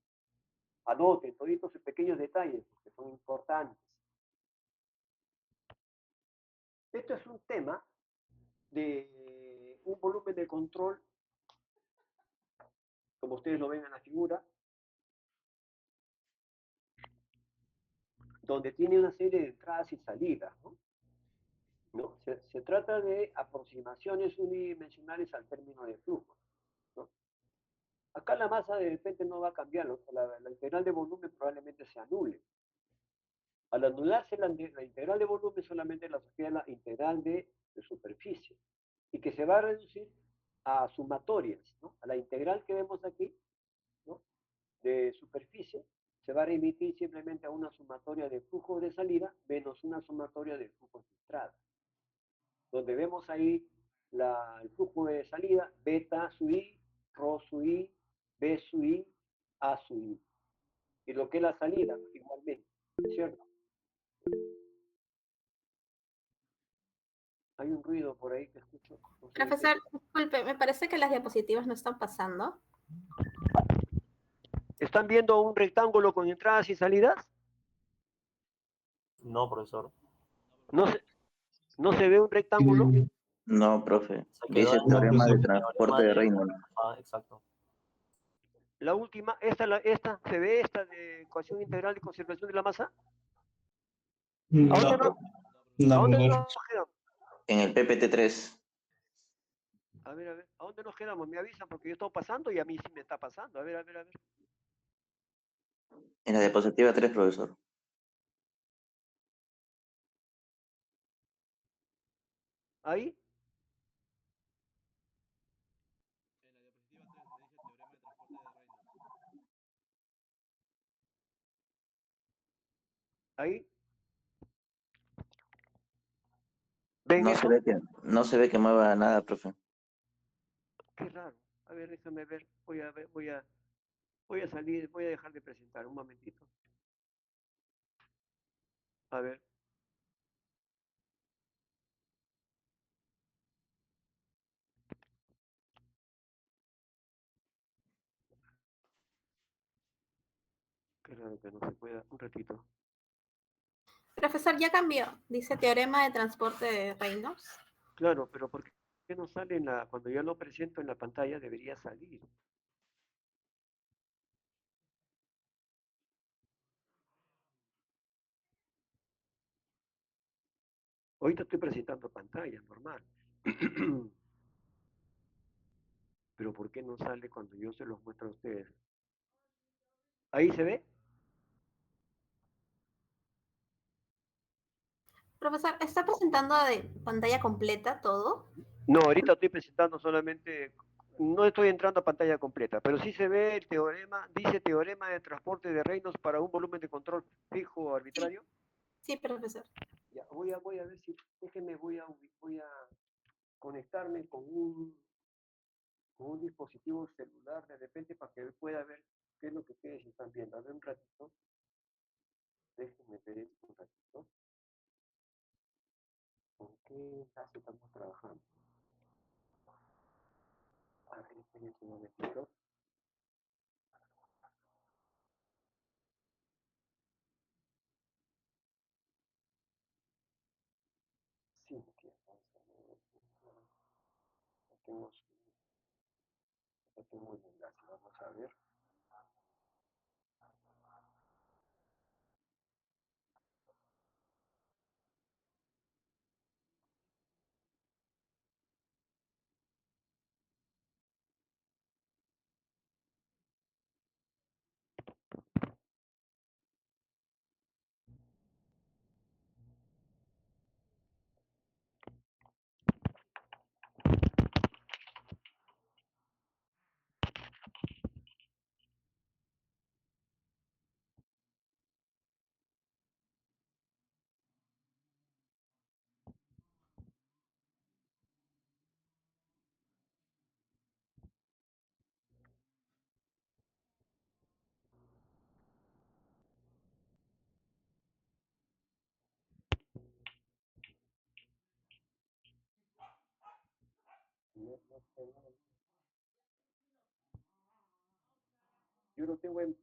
Anoten todos estos pequeños detalles porque son importantes. Esto es un tema de un volumen de control, como ustedes lo ven en la figura, donde tiene una serie de entradas y salidas, ¿no? ¿No? Se trata de aproximaciones unidimensionales al término de flujo, ¿no? Acá la masa de repente no va a cambiar, ¿no? La integral de volumen probablemente se anule. Al anularse la integral de volumen solamente la asociada a la integral de superficie y que se va a reducir a sumatorias, ¿no? A la integral que vemos aquí, ¿no? De superficie se va a remitir simplemente a una sumatoria de flujo de salida menos una sumatoria de flujo de entrada. Donde vemos ahí el flujo de salida, beta su i, rho su i, b su i, a su i. Y lo que es la salida, igualmente, ¿cierto? Hay un ruido por ahí que escucho. No sé. Profesor, disculpe, me parece que las diapositivas no están pasando. ¿Están viendo un rectángulo con entradas y salidas? No, profesor. ¿No se ve un rectángulo? No, profe. Se quedó Dice el en teorema de el transporte de Reynolds. exacto. La última, ¿se ve esta de ecuación integral de conservación de la masa? ¿A dónde No, nos no, quedamos? En el PPT3. A ver, ¿a dónde nos quedamos? Me avisan porque yo estoy pasando y a mí sí me está pasando. A ver. En la diapositiva 3, profesor. ¿Ahí? ¿Ahí? ¿Ven No se eso? ve no se ve que mueva nada, profe. Qué raro. A ver, déjame ver. Voy a salir, voy a dejar de presentar un momentito. A ver. Qué raro que no se pueda. Un ratito. Profesor, ya cambió. Dice teorema de transporte de Reynolds. Claro, pero ¿por qué no sale cuando yo lo presento en la pantalla debería salir? Ahorita estoy presentando pantalla, normal. Pero ¿por qué no sale cuando yo se los muestro a ustedes? ¿Ahí se ve? Profesor, ¿está presentando de pantalla completa todo? No, ahorita estoy presentando solamente, no estoy entrando a pantalla completa, pero sí se ve el teorema, dice teorema de transporte de reinos para un volumen de control fijo o arbitrario. Sí, profesor. Ya, voy a ver si, déjenme, voy a conectarme con un dispositivo celular de repente para que pueda ver qué es lo que ustedes están viendo. A ver un ratito, déjenme ver un ratito. ¿Con qué enlace estamos trabajando? A ver, espérense un momentito. Sí, que vamos a ver. No tengo el enlace, vamos a ver. Yo lo tengo en,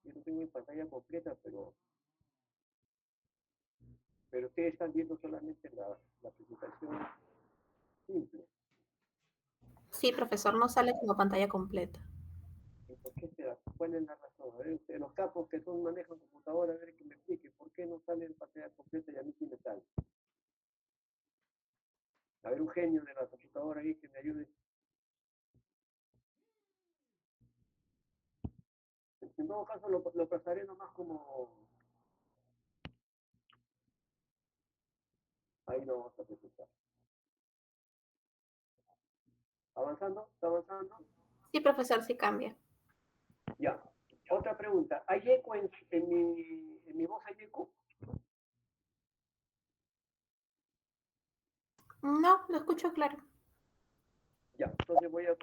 yo lo tengo en pantalla completa, pero ustedes están viendo solamente la presentación simple. Sí, profesor, no sale como pantalla completa. ¿Y por qué será? ¿Cuál es la razón? A ver, ustedes, los capos que son manejan computadora, a ver que me explique, ¿por qué no sale en pantalla completa y a mí sí me sale? A ver, un genio de la computadora ahí que me ayude. En todo caso, lo pasaré nomás como... Ahí lo vamos a presentar. ¿Avanzando? ¿Está avanzando? Sí, profesor, sí cambia. Ya. Otra pregunta. ¿Hay eco en mi voz? ¿Hay eco? No, lo escucho claro. Ya. Entonces voy a...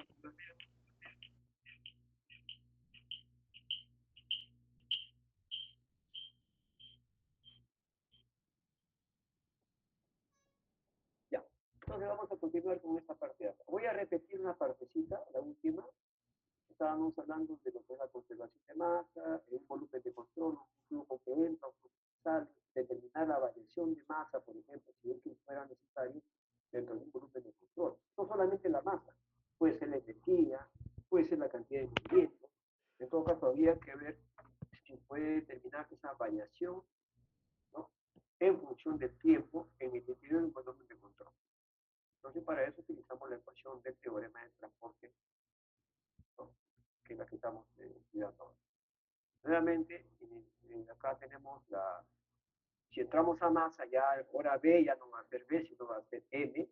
Ya. Entonces vamos a continuar con esta parte. Voy a repetir una partecita, la última. Estábamos hablando de lo que es la conservación de masa, un volumen de control, un flujo que entra, un flujo que sale, determinar la variación de masa, por ejemplo, si es que fuera necesario dentro de un volumen de control. No solamente la masa, puede ser la energía, puede ser la cantidad de movimiento. En todo caso, habría que ver si puede determinar esa variación, ¿no?, en función del tiempo en el interior de un volumen de control. Entonces, para eso utilizamos la ecuación del teorema de transporte, ¿no? Que es la que estamos estudiando ahora. Nuevamente, acá tenemos si entramos a masa, ya ahora B ya no va a ser B, sino va a ser M,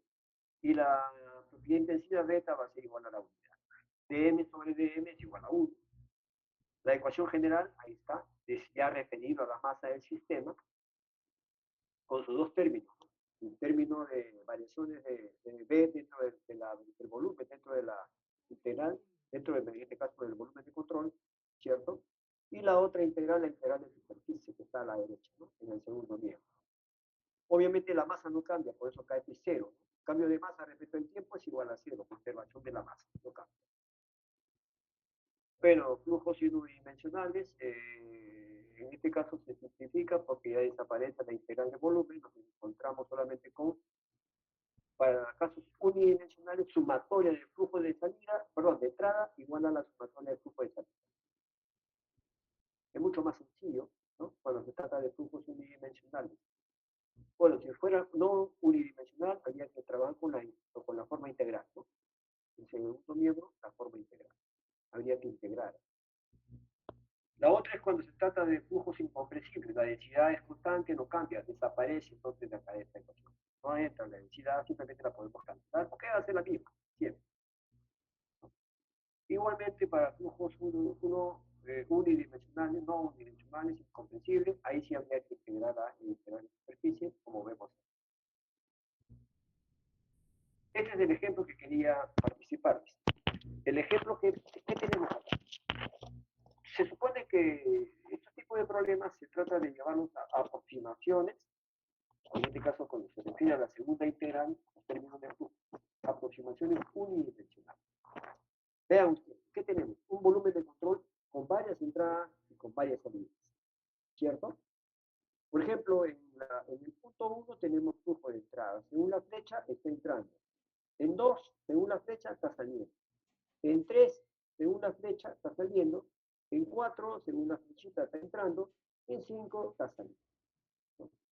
y la propiedad intensidad beta va a ser igual a la unidad. dm sobre dm es igual a 1. La ecuación general, ahí está, es ya referido a la masa del sistema, con sus dos términos, ¿no? Un término de variaciones de B dentro del volumen, dentro de la integral, dentro en este caso del volumen de control, ¿cierto? Y la otra integral, la integral de superficie, que está a la derecha, ¿no? En el segundo miembro. Obviamente la masa no cambia, por eso cae de cero, ¿no? Cambio de masa respecto al tiempo es igual a cero, conservación de la masa, no cambia. Pero flujos unidimensionales, en este caso se simplifica porque ya desaparece la integral de volumen, nos encontramos solamente con, para casos unidimensionales, sumatoria del flujo de salida, perdón, de entrada igual a la sumatoria del flujo de salida. Es mucho más sencillo, ¿no? Cuando se trata de flujos unidimensionales. Bueno, si fuera no unidimensional, habría que trabajar con la forma integral, ¿no? El segundo miembro, la forma integral. Habría que integrar. La otra es cuando se trata de flujos incompresibles. La densidad es constante, no cambia, desaparece entonces de acá de esta ecuación. No entra la densidad, simplemente la podemos cancelar, porque va a ser la misma, siempre. Igualmente para flujos unidimensionales, no unidimensionales, incomprensibles, ahí sí habría que integrar la integral de superficie, como vemos. Este es el ejemplo que quería participar. El ejemplo que tenemos acá. Se supone que este tipo de problemas se trata de llevarlos a aproximaciones, en este caso cuando se refiere a la segunda integral, en términos de aproximaciones unidimensionales. Vean ustedes, ¿qué tenemos? Un volumen de control con varias entradas y con varias salidas, ¿cierto? Por ejemplo, en el punto 1 tenemos flujo de entrada. Según la flecha, está entrando. En 2, según la flecha, está saliendo. En 3, según la flecha, está saliendo. En 4, según la flechita, está entrando. En 5, está saliendo.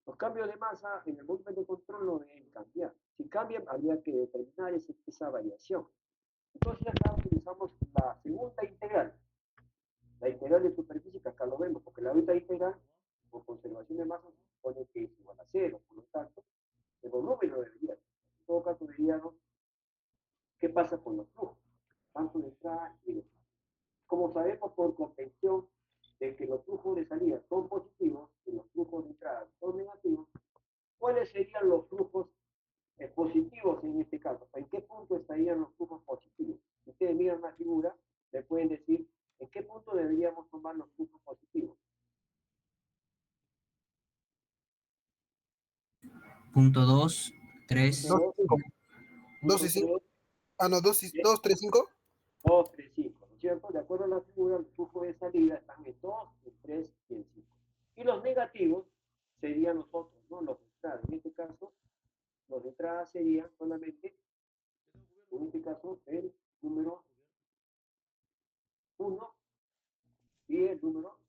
Los cambios de masa en el volumen de control no deben cambiar. Si cambian, habría que determinar esa variación. Entonces acá utilizamos la segunda integral. La integral de superficie, que acá lo vemos, porque la otra integral, por conservación de masa, se supone que es igual a cero. Por lo tanto, el volumen lo debería. En todo caso, diríamos, ¿qué pasa con los flujos? Tanto de entrada y de salida. Como sabemos por convención de que los flujos de salida son positivos y los flujos de entrada son negativos, ¿cuáles serían los flujos positivos en este caso? ¿En qué punto estarían los flujos positivos? Si ustedes miran la figura, le pueden decir en qué punto deberíamos tomar los flujos positivos. Punto 2, 3. 2, 5. 2 y 5. Ah, no, 2, 3, 5. 2, 3, 5, ¿no es cierto? De acuerdo a la figura, los flujos de salida están en 2, en 3 y en 5. Y los negativos serían los otros, ¿no? Los de entrada. En este caso, los de entrada serían solamente, en este caso, el número 1 y el número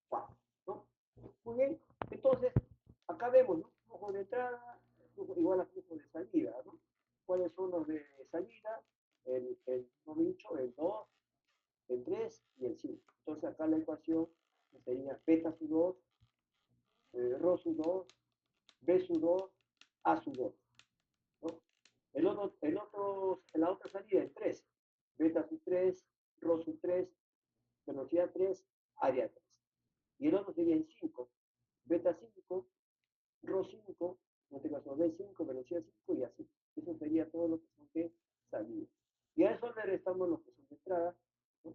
4, ¿no? Muy bien. Entonces, acá vemos, ¿no? Flujo de entrada igual a flujo de salida, ¿no? ¿Cuáles son los de salida? Como he dicho, el 2, el 3 y el 5. Entonces acá la ecuación sería beta sub 2, rho sub 2, b sub 2, a sub 2, ¿no? La otra salida, el 3, beta sub 3, rho sub 3, velocidad 3, área 3. Y el otro sería el 5, beta 5, rho 5, en este caso b5, velocidad 5 y así. Eso sería todo lo que son de salida. Y a eso le restamos los que son de entrada, ¿no?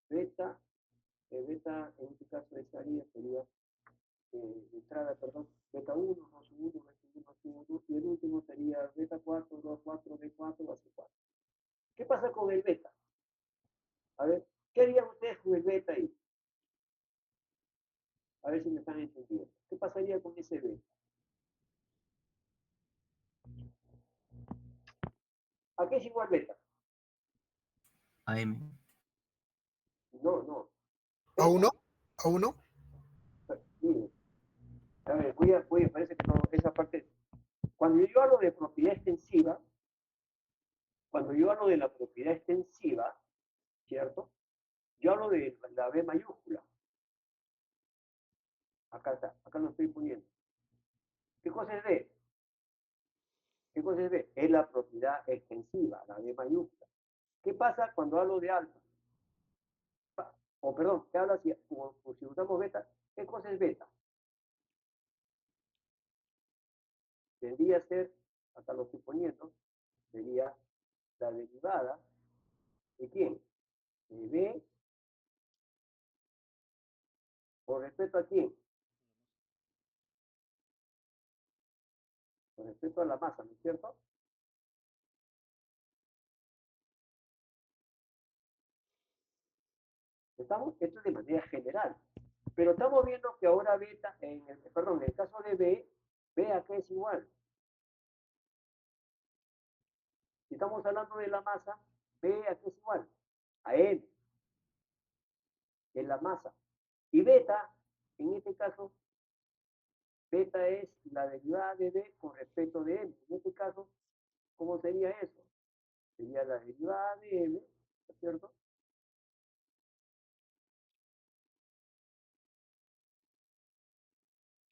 Beta, en este caso de salida sería entrada, perdón, beta 1, 2, 1, beta 1, 2, y el último sería beta 4, 2, 4, B4, base 4. ¿Qué pasa con el beta? A ver, ¿qué harían ustedes con el beta ahí? A ver si me están entendiendo. ¿Qué pasaría con ese beta? ¿A qué es igual beta? AM. No, no. ¿A 1? ¿A 1? Miren, a ver, parece que no, esa parte Cuando yo hablo de propiedad extensiva, cuando yo hablo de la propiedad extensiva, ¿cierto? Yo hablo de la B mayúscula. Acá está, acá lo estoy poniendo. ¿Qué cosa es B? ¿Qué cosa es B? Es la propiedad extensiva, la B mayúscula. ¿Qué pasa cuando hablo de alfa? O perdón, ¿qué habla si usamos beta? ¿Qué cosa es beta? Tendría a ser, acá lo estoy poniendo, sería la derivada de quién? De B con respecto a quién? Con respecto a la masa, ¿no es cierto? ¿Estamos? Esto es de manera general. Pero estamos viendo que ahora beta, perdón, en el caso de B, B a qué es igual. Si estamos hablando de la masa, B a qué es igual. A N, que es la masa. Y beta, en este caso, beta es la derivada de B con respecto de M. En este caso, ¿cómo sería eso? Sería la derivada de M, ¿no es cierto?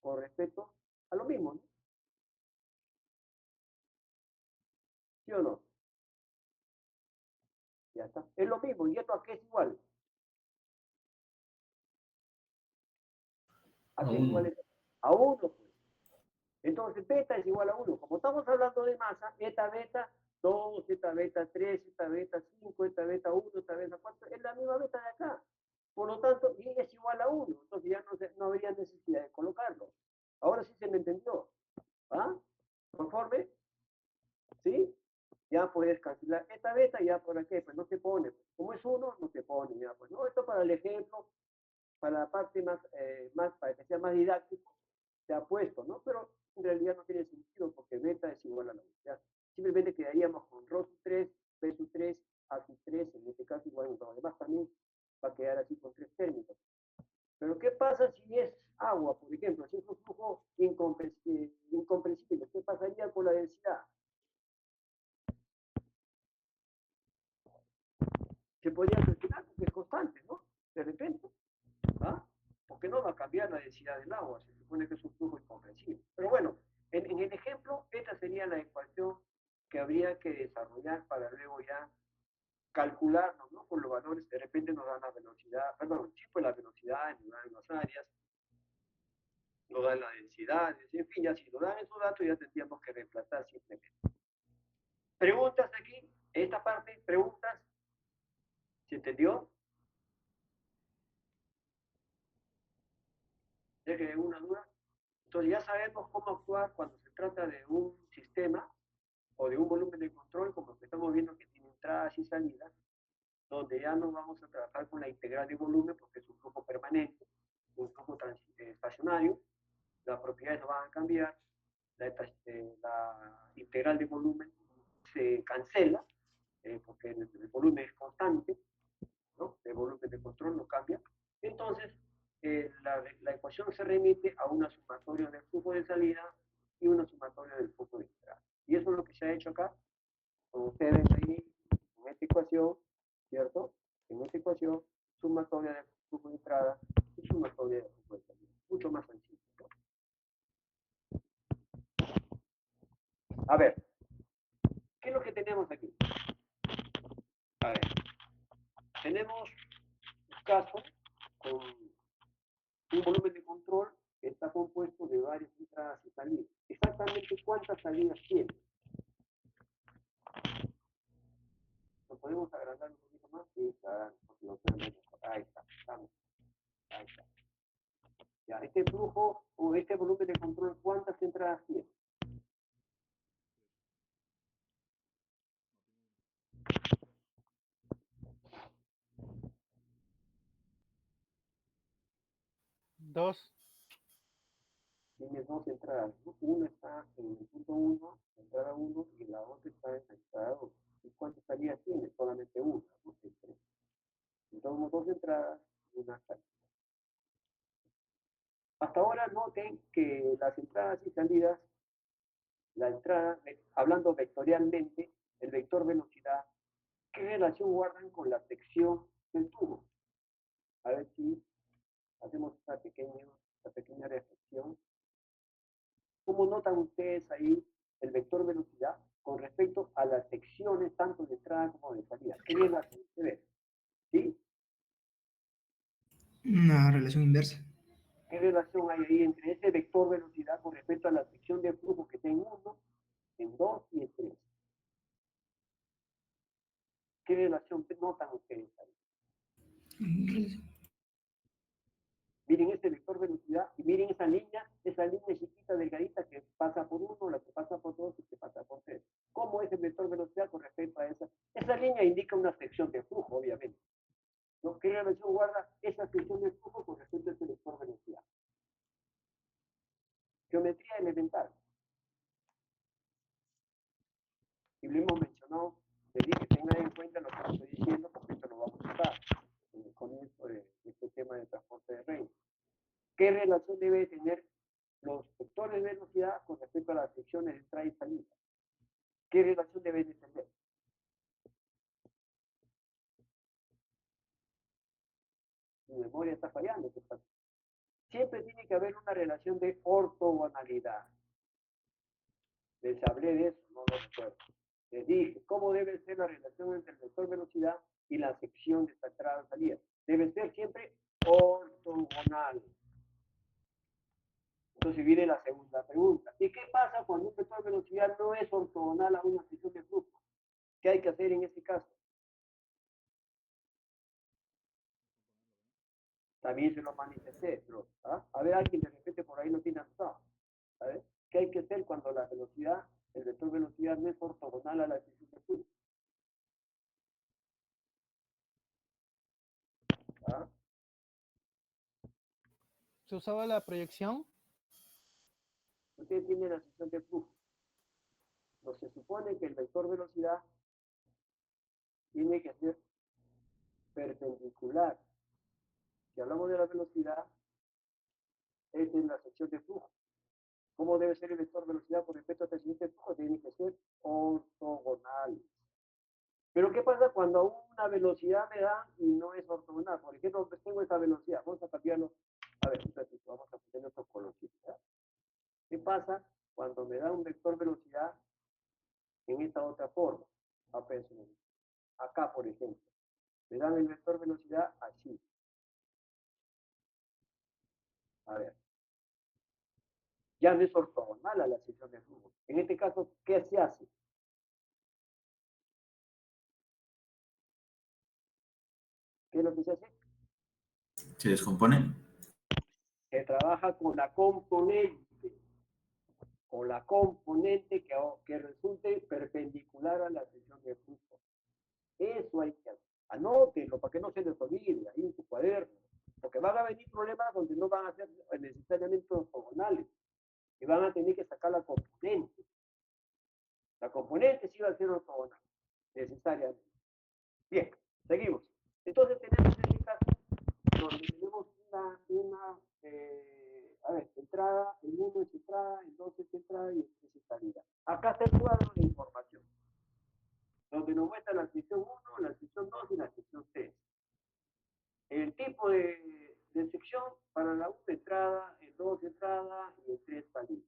Con respecto a lo mismo, ¿no? ¿Sí o no? Ya está. Es lo mismo. ¿Y esto a qué es igual? ¿A qué es igual? A 1. Pues. Entonces, beta es igual a 1. Como estamos hablando de masa, eta beta 2, eta beta 3, eta beta 5, eta beta 1, eta beta 4, es la misma beta de acá. Por lo tanto, y es igual a 1. Entonces ya no habría necesidad de colocarlo. Ahora sí se me entendió. ¿Ah? ¿Conforme? ¿Sí? Ya puedes cancelar esta beta, ya por aquí, pues no te pone. Como es 1, no te pone. Ya, pues, no, esto para el ejemplo, para la parte para que sea más didáctico, se ha puesto, ¿no? Pero en realidad no tiene sentido porque beta es igual a la unidad. Simplemente quedaríamos con rho sub 3, p sub 3, a sub 3, en este caso igual a los demás también va a quedar así con 3 términos. Pero ¿qué pasa si es agua, por ejemplo? Si es un flujo incomprensible, ¿qué pasaría con la densidad? Se podría calcular porque es constante, ¿no? De repente, ¿ah? Porque no va a cambiar la densidad del agua, se supone que es un flujo incomprensible. Pero bueno, en el ejemplo, esta sería la ecuación que habría que desarrollar para luego ya calcularnos, ¿no? Con los valores, de repente nos dan la velocidad, perdón, sí, pues la velocidad, nos dan las áreas, nos dan las densidades, en fin, ya si nos dan esos datos ya tendríamos que reemplazar simplemente. Preguntas aquí, esta parte, preguntas, ¿se entendió? ¿Ya que hay una duda? Entonces ya sabemos cómo actuar cuando se trata de un sistema o de un volumen de control, como que estamos viendo que tiene entradas y salidas, donde ya no vamos a trabajar con la integral de volumen porque es un flujo permanente, un flujo estacionario, las propiedades no van a cambiar, la integral de volumen se cancela, porque el volumen es constante, ¿no? El volumen de control no cambia. Entonces, la ecuación se remite a una sumatoria del flujo de salida y una sumatoria del flujo de entrada. Y eso es lo que se ha hecho acá. Como ustedes ven ahí, en esta ecuación, ¿cierto? En esta ecuación, sumatoria del flujo de entrada y sumatoria del flujo de salida. Mucho más sencillo. A ver, ¿qué es lo que tenemos aquí? A ver, tenemos un caso con un volumen de control que está compuesto de varias entradas y salidas. Exactamente cuántas salidas tiene. ¿Lo podemos agrandar un poquito más? Sí, claro, porque lo pueden ver mejor. Ahí está, estamos. Ahí está. Ya, este flujo o este volumen de control, ¿cuántas entradas tiene? Dos. Tiene dos entradas, ¿no? Una está en el punto 1, entrada 1, y la otra está en la entrada 2. ¿Y cuántas salidas tiene? Solamente una, no sé, tres. Entonces, dos entradas y una salida. Hasta ahora noten que las entradas y salidas la entrada, hablando vectorialmente, el vector velocidad, ¿qué relación guardan con la sección del tubo? A ver si hacemos esta pequeña reflexión. ¿Cómo notan ustedes ahí el vector velocidad con respecto a las secciones tanto de entrada como de salida? ¿Qué relación se ve? ¿Sí? Una relación inversa. ¿Qué relación hay ahí entre ese vector velocidad con respecto a la sección de flujo que está en 1, en 2 y en 3? ¿Qué relación notan ustedes ahí? Miren este vector velocidad y miren esa línea chiquita, delgadita que pasa por 1, la que pasa por 2 y que pasa por 3. ¿Cómo es el vector velocidad con respecto a esa? Esa línea indica una sección de flujo, obviamente, ¿no? ¿Qué relación guarda esa sección de flujo con respecto a ese vector velocidad? Geometría elemental. Y lo hemos mencionado, les dije, tengan en cuenta lo que estoy diciendo porque esto lo vamos a usar en el comienzo de este tema de transporte de reino. ¿Qué relación debe tener los vectores de velocidad con respecto a las secciones de entrada y salida? ¿Qué relación deben de tener? Mi memoria está fallando. Siempre tiene que haber una relación de ortogonalidad. Les hablé de eso, no lo recuerdo. Les dije, ¿cómo debe ser la relación entre el vector velocidad y la sección de esta entrada y salida? Debe ser siempre ortogonal. Entonces viene la segunda pregunta. ¿Y qué pasa cuando un vector velocidad no es ortogonal a una sección de flujo? ¿Qué hay que hacer en ese caso? También se lo manifesté, pero a ver, alguien de repente por ahí lo tiene anotado. A ver, ¿qué hay que hacer cuando la velocidad, el vector velocidad no es ortogonal a la sección de flujo? ¿Ah? ¿Se usaba la proyección? Usted tiene la sección de flujo. No se supone que el vector velocidad tiene que ser perpendicular. Si hablamos de la velocidad, es en la sección de flujo. ¿Cómo debe ser el vector velocidad con respecto a esta sección de flujo? Tiene que ser ortogonal. Pero ¿qué pasa cuando una velocidad me da y no es ortogonal? Por ejemplo, tengo esta velocidad, vamos a cambiarlo. A ver, un ratito, vamos a poner otro colorcito. ¿Qué pasa cuando me da un vector velocidad en esta otra forma? Acá, por ejemplo, me dan el vector velocidad así. A ver, ya no es ortogonal a la sección de flujo. En este caso, ¿qué se hace? ¿Qué es lo que se hace? ¿Se descompone? Se trabaja con la componente que resulte perpendicular a la sección de flujo. Eso hay que hacer. Anótenlo para que no se les olvide ahí en su cuaderno. Porque van a venir problemas donde no van a ser necesariamente ortogonales. Y van a tener que sacar la componente. La componente sí va a ser ortogonal, necesariamente. Bien, seguimos. Entonces tenemos en este caso donde tenemos entrada, el 1 es entrada, el 2 es entrada y el 3 es salida. Acá está el cuadro de información, donde nos muestra la sección 1, la sección 2 y la sección 3. El tipo de sección para la 1 entrada, el 2 entrada y el 3 salida.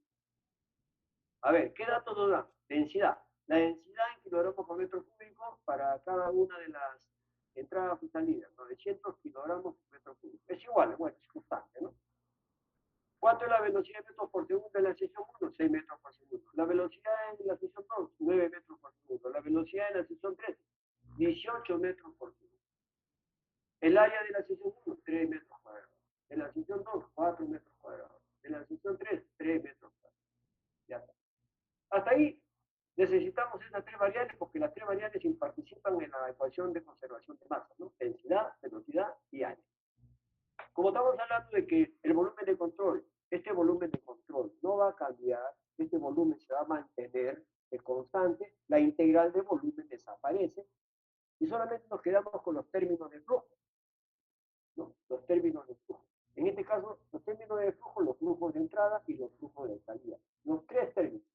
A ver, ¿qué datos nos da? Densidad. La densidad en kilogramos por metro cúbico para cada una de las entradas y salidas, 900 kilogramos por metro cúbico. Es igual, bueno, es constante, ¿no? ¿Cuánto es la velocidad de metros por segundo en la sección 1? 6 metros por segundo. La velocidad en la sección 2, 9 metros por segundo. La velocidad en la sección 3, 18 metros por segundo. El área de la sección 1, 3 metros cuadrados. En la sección 2, 4 metros cuadrados. En la sección 3, 3 metros cuadrados. Ya está. Hasta ahí necesitamos esas tres variables porque las tres variables participan en la ecuación de conservación de masa, ¿no? Densidad, velocidad y área. Como estamos hablando de que el volumen de control, este volumen de control no va a cambiar, este volumen se va a mantener constante, la integral de volumen desaparece y solamente nos quedamos con los términos de flujo, ¿no? Los términos de flujo. En este caso, los términos de flujo, los flujos de entrada y los flujos de salida. Los tres términos.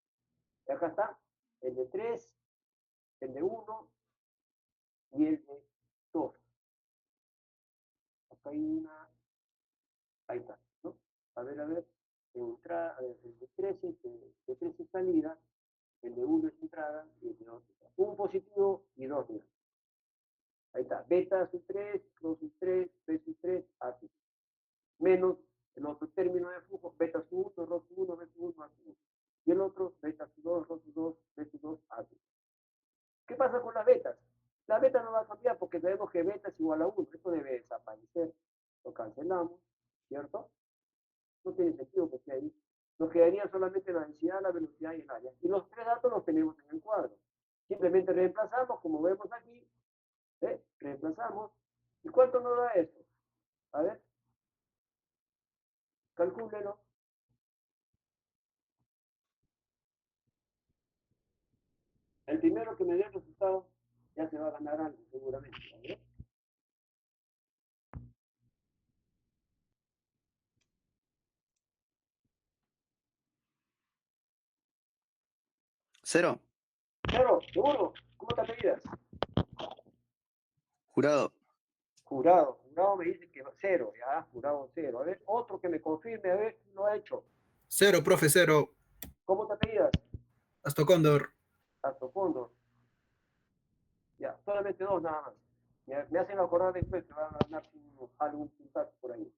acá hay una, ahí está, ¿no? A ver, entrada, el de 13, de 13 salida, el de 1 es entrada y el de 2 es entrada. Un positivo y 2 negativos. Ahí está, beta sub 3, 2 sub 3, B sub 3, A sub 3. Menos el otro término de flujo, beta sub 1, rho sub 1, B sub 1, A sub 1. Y el otro, beta sub 2, rho sub 2, B sub 2, A sub 2. ¿Qué pasa con las betas? La beta no va a cambiar porque sabemos que beta es igual a 1. Esto debe desaparecer. Lo cancelamos, ¿cierto? No tiene sentido que esté ahí. Nos quedaría solamente la densidad, la velocidad y el área. Y los tres datos los tenemos en el cuadro. Simplemente reemplazamos, como vemos aquí, reemplazamos. ¿Y cuánto nos da esto? A ver, calcúlelo. El primero que me dé el resultado ya se va a ganar algo, seguramente. A ver. Cero. Cero, seguro. ¿Cómo te apellidas? Jurado. Jurado me dice que cero, ya, jurado cero. A ver, otro que me confirme, a ver si lo ha hecho. Cero, profe, cero. ¿Cómo te apellidas? Hasta Cóndor. Hasta fondo. Ya, solamente dos nada más. Me hacen acordar después que van a ganar algún puntaje por ahí.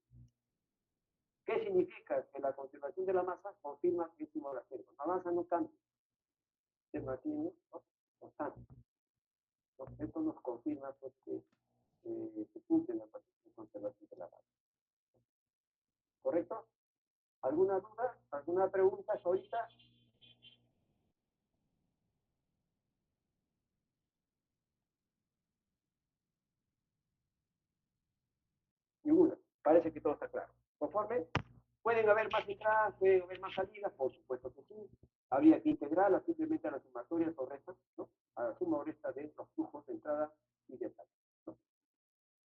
¿Qué significa? Que la conservación de la masa confirma que es igual a cero. La masa no cambia. Se mantiene constante. Esto nos confirma pues, que se cumple la conservación de la masa. ¿Correcto? ¿Alguna duda? ¿Alguna pregunta ahorita? Ninguna. Parece que todo está claro. ¿Conforme? ¿Pueden haber más entradas? ¿Pueden haber más salidas? Por supuesto que sí. Habría que integrarla simplemente a la sumatoria o resta, ¿no? A la suma o resta de los flujos de entrada y de salida, ¿no?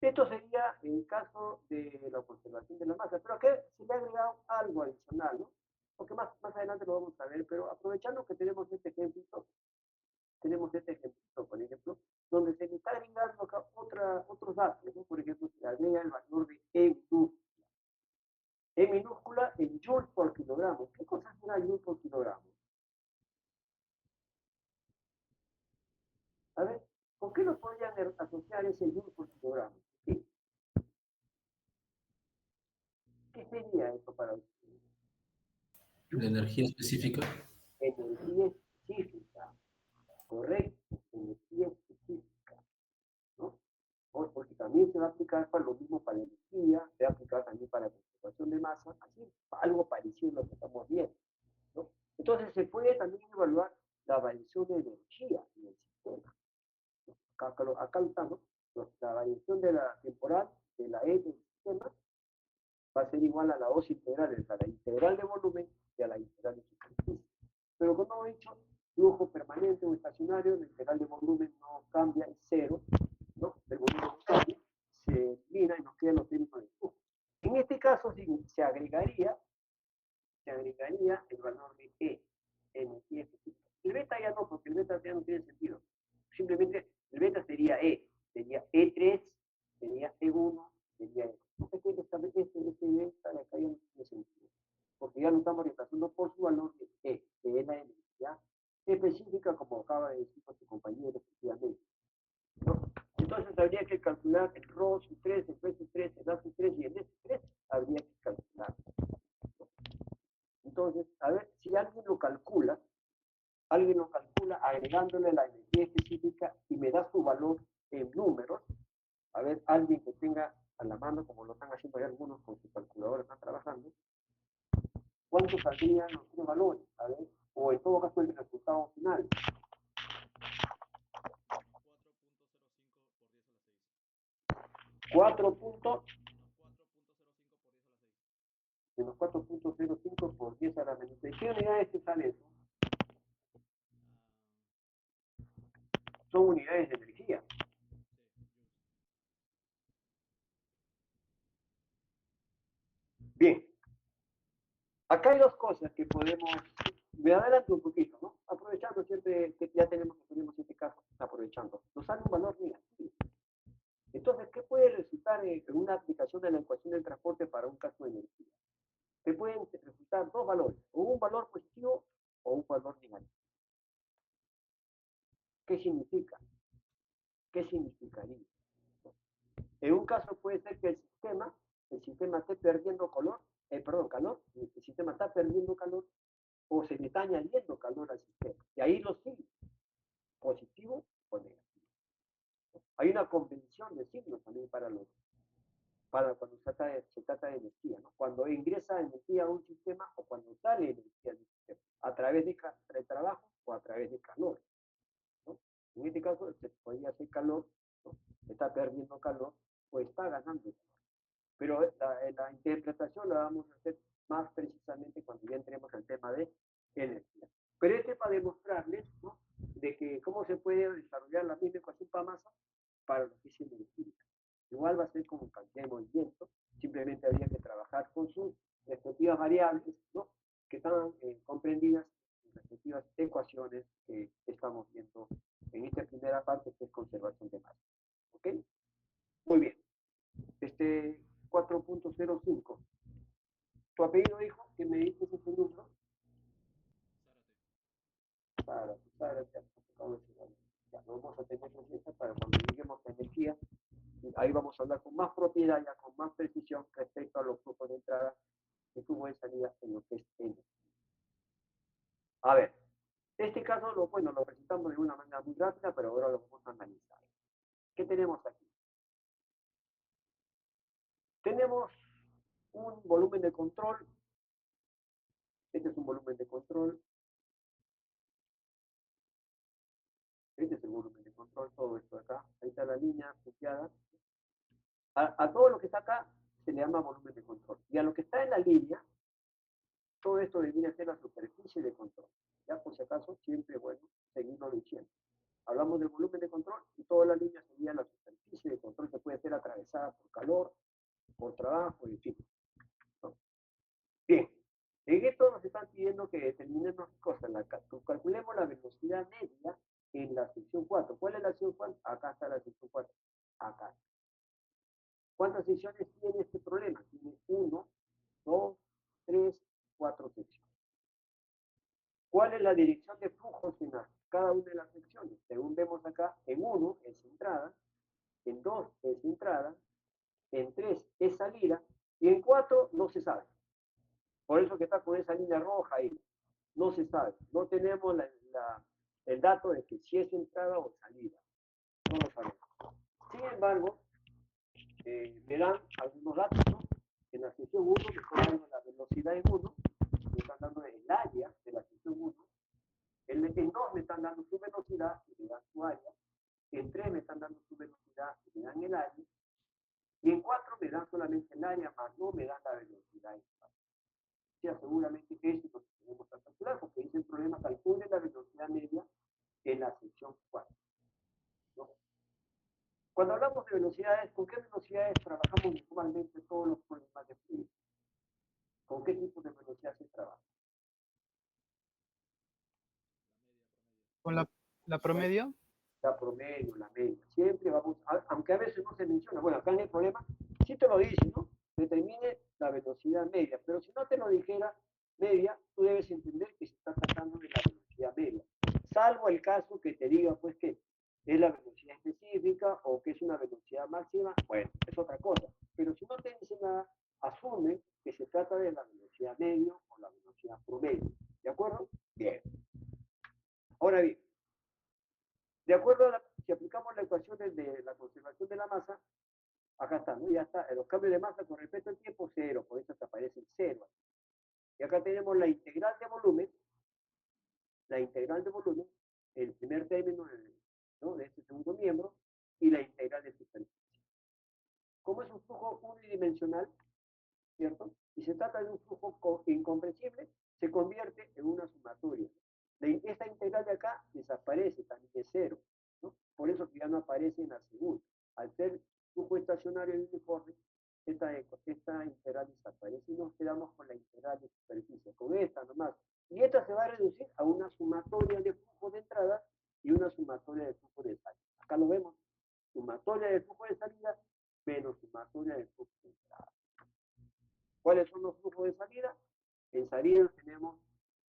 Esto sería en caso de la conservación de la masa. Pero aquí se le ha agregado algo adicional, ¿no? Porque más adelante lo vamos a ver, pero aprovechando que tenemos este ejemplito, por ejemplo, donde se le está agregando acá otros datos, ¿no? Por ejemplo, se le agrega el valor de E minúscula en joules por kilogramo. ¿Qué cosa será joule por kilogramo? A ver, ¿por qué no podrían asociar ese joule por kilogramo? ¿Sí? ¿Qué sería eso para ustedes? La energía específica. Energía específica, correcto, energía específica, ¿no? Porque también se va a aplicar para lo mismo para energía, se va a aplicar también para la conservación de masa, así, algo parecido a lo que estamos viendo, ¿no? Entonces se puede también evaluar la variación de energía en el sistema. Acá estamos, la variación de la temporal de la E del sistema va a ser igual a la dos integrales, a la integral de volumen y a la integral de superficie. Pero como he dicho, flujo permanente o estacionario, la integral de volumen no cambia, es cero, ¿no? El volumen no cambia, se elimina y nos quedan los términos de flujo. En este caso se agregaría el valor de E, energía específica. El beta ya no, porque el beta ya no tiene sentido. Simplemente el beta sería E3, sería E1, sería E2. Este beta de acá ya no tiene sentido, porque ya lo estamos reemplazando por su valor de E, que es la energía específica, como acaba de decir su compañero, efectivamente, ¿no? Entonces habría que calcular el rho sub 3, el P sub 3, el A sub 3 y el D sub 3, habría que calcular. Entonces, a ver, si alguien lo calcula agregándole la energía específica y me da su valor en números. A ver, alguien que tenga a la mano, como lo están haciendo ya algunos con su calculadora, están trabajando, ¿cuántos saldrían los tres valores? A ver, o en todo caso el resultado final. 4.05 menos 4.05 por 10 a la menos 6. ¿Qué unidades te sale eso? Son unidades de energía. Bien. Acá hay dos cosas que podemos... Me adelanto un poquito, ¿no? Aprovechando siempre que ya tenemos este caso, aprovechando. Nos sale un valor negativo. Entonces, ¿qué puede resultar en una aplicación de la ecuación del transporte para un caso de energía? Te pueden resultar dos valores, o un valor positivo o un valor negativo. ¿Qué significa? ¿Qué significaría? En un caso puede ser que el sistema esté perdiendo calor, el sistema está perdiendo calor o se le está añadiendo calor al sistema. Y ahí los signos, positivo o negativo. Hay una convención de signos también para cuando se trata de energía, ¿no? Cuando ingresa energía a un sistema o cuando sale energía del sistema, a través de trabajo o a través de calor, ¿no? En este caso se podría hacer calor, ¿no? Está perdiendo calor o está ganando calor. Pero la interpretación la vamos a hacer más precisamente cuando ya entremos al tema de energía. Pero este para demostrarles, ¿no?, de que cómo se puede desarrollar la misma ecuación para masa para lo que es energía. Igual va a ser como cantidad de movimiento, simplemente habría que trabajar con sus respectivas variables, ¿no?, que están comprendidas en respectivas ecuaciones que estamos viendo en esta primera parte, que es conservación de masa. ¿Ok? Muy bien. 4.05. ¿Tu apellido, hijo? ¿Qué me dices ese número? Zárate, ya lo vamos a tener presente para cuando lleguemos a energía. Ahí vamos a hablar con más propiedad, ya con más precisión respecto a los flujos de entrada y flujos de salida en lo que es energía. A ver, este caso lo presentamos de una manera muy rápida, pero ahora lo vamos a analizar. ¿Qué tenemos aquí? Tenemos un volumen de control. Este es un volumen de control. Este es el volumen de control, todo esto de acá. Ahí está la línea asociada. A todo lo que está acá se le llama volumen de control. Y a lo que está en la línea, todo esto debería ser la superficie de control. Ya por si acaso, siempre bueno seguirlo diciendo. Hablamos del volumen de control y toda la línea sería la superficie de control que puede ser atravesada por calor, por trabajo, en fin, ¿no? Bien, en esto nos están pidiendo que determinemos cosas. Calculemos la velocidad media en la sección 4. ¿Cuál es la sección 4? Acá está la sección 4. Acá. ¿Cuántas secciones tiene este problema? Tiene 1, 2, 3, 4 secciones. ¿Cuál es la dirección de flujos en cada una de las secciones? Según vemos acá, en 1 es entrada, en 2 es entrada, en 3 es salida, y en 4 no se sabe. Por eso que está con esa línea roja ahí. No se sabe. No tenemos el dato de que si es entrada o salida. No lo sabemos. Sin embargo, me dan algunos datos, ¿no? En la sección 1 me están dando la velocidad en 1, me están dando el área de la sección 1, en 2 me están dando su velocidad y me dan su área, en 3 me están dando su velocidad y me dan el área, y en 4 me dan solamente el área, más no me dan la velocidad. O sea, seguramente eso es lo que tenemos que calcular, porque dice el problema, calcule la velocidad media en la sección 4. ¿No? Cuando hablamos de velocidades, ¿con qué velocidades trabajamos normalmente todos los problemas de fluido? ¿Con qué tipo de velocidad se trabaja? ¿Con la promedio? La promedio, la media. Siempre vamos, aunque a veces no se menciona, bueno, acá en el problema sí te lo dice, ¿no? Determine la velocidad media, pero si no te lo dijera media, tú debes entender que se está tratando de la velocidad media. Salvo el caso que te diga, pues, que es la velocidad específica o que es una velocidad máxima, bueno, es otra cosa. Pero si no te dice nada, asume que se trata de la velocidad media o la velocidad promedio. ¿De acuerdo? Bien. Ahora bien, de acuerdo si aplicamos las ecuaciones de la conservación de la masa, acá está, ¿no? Ya está, los cambios de masa con respecto al tiempo, cero, por eso te aparece el cero. Y acá tenemos la integral de volumen, el primer término, ¿no?, de este segundo miembro, y la integral de superficie. Como es un flujo unidimensional, ¿cierto? Y se trata de un flujo incomprensible, se convierte en una sumatoria. Esta integral de acá desaparece, también es cero, ¿no? Por eso que ya no aparece en la segunda. Al ser flujo estacionario y uniforme, esta integral desaparece y nos quedamos con la integral de superficie, con esta nomás. Y esta se va a reducir a una sumatoria de flujo de entrada y una sumatoria de flujo de salida. Acá lo vemos. sumatoria del flujo de salida menos sumatoria del flujo de entrada. ¿Cuáles son los flujos de salida? En salida tenemos,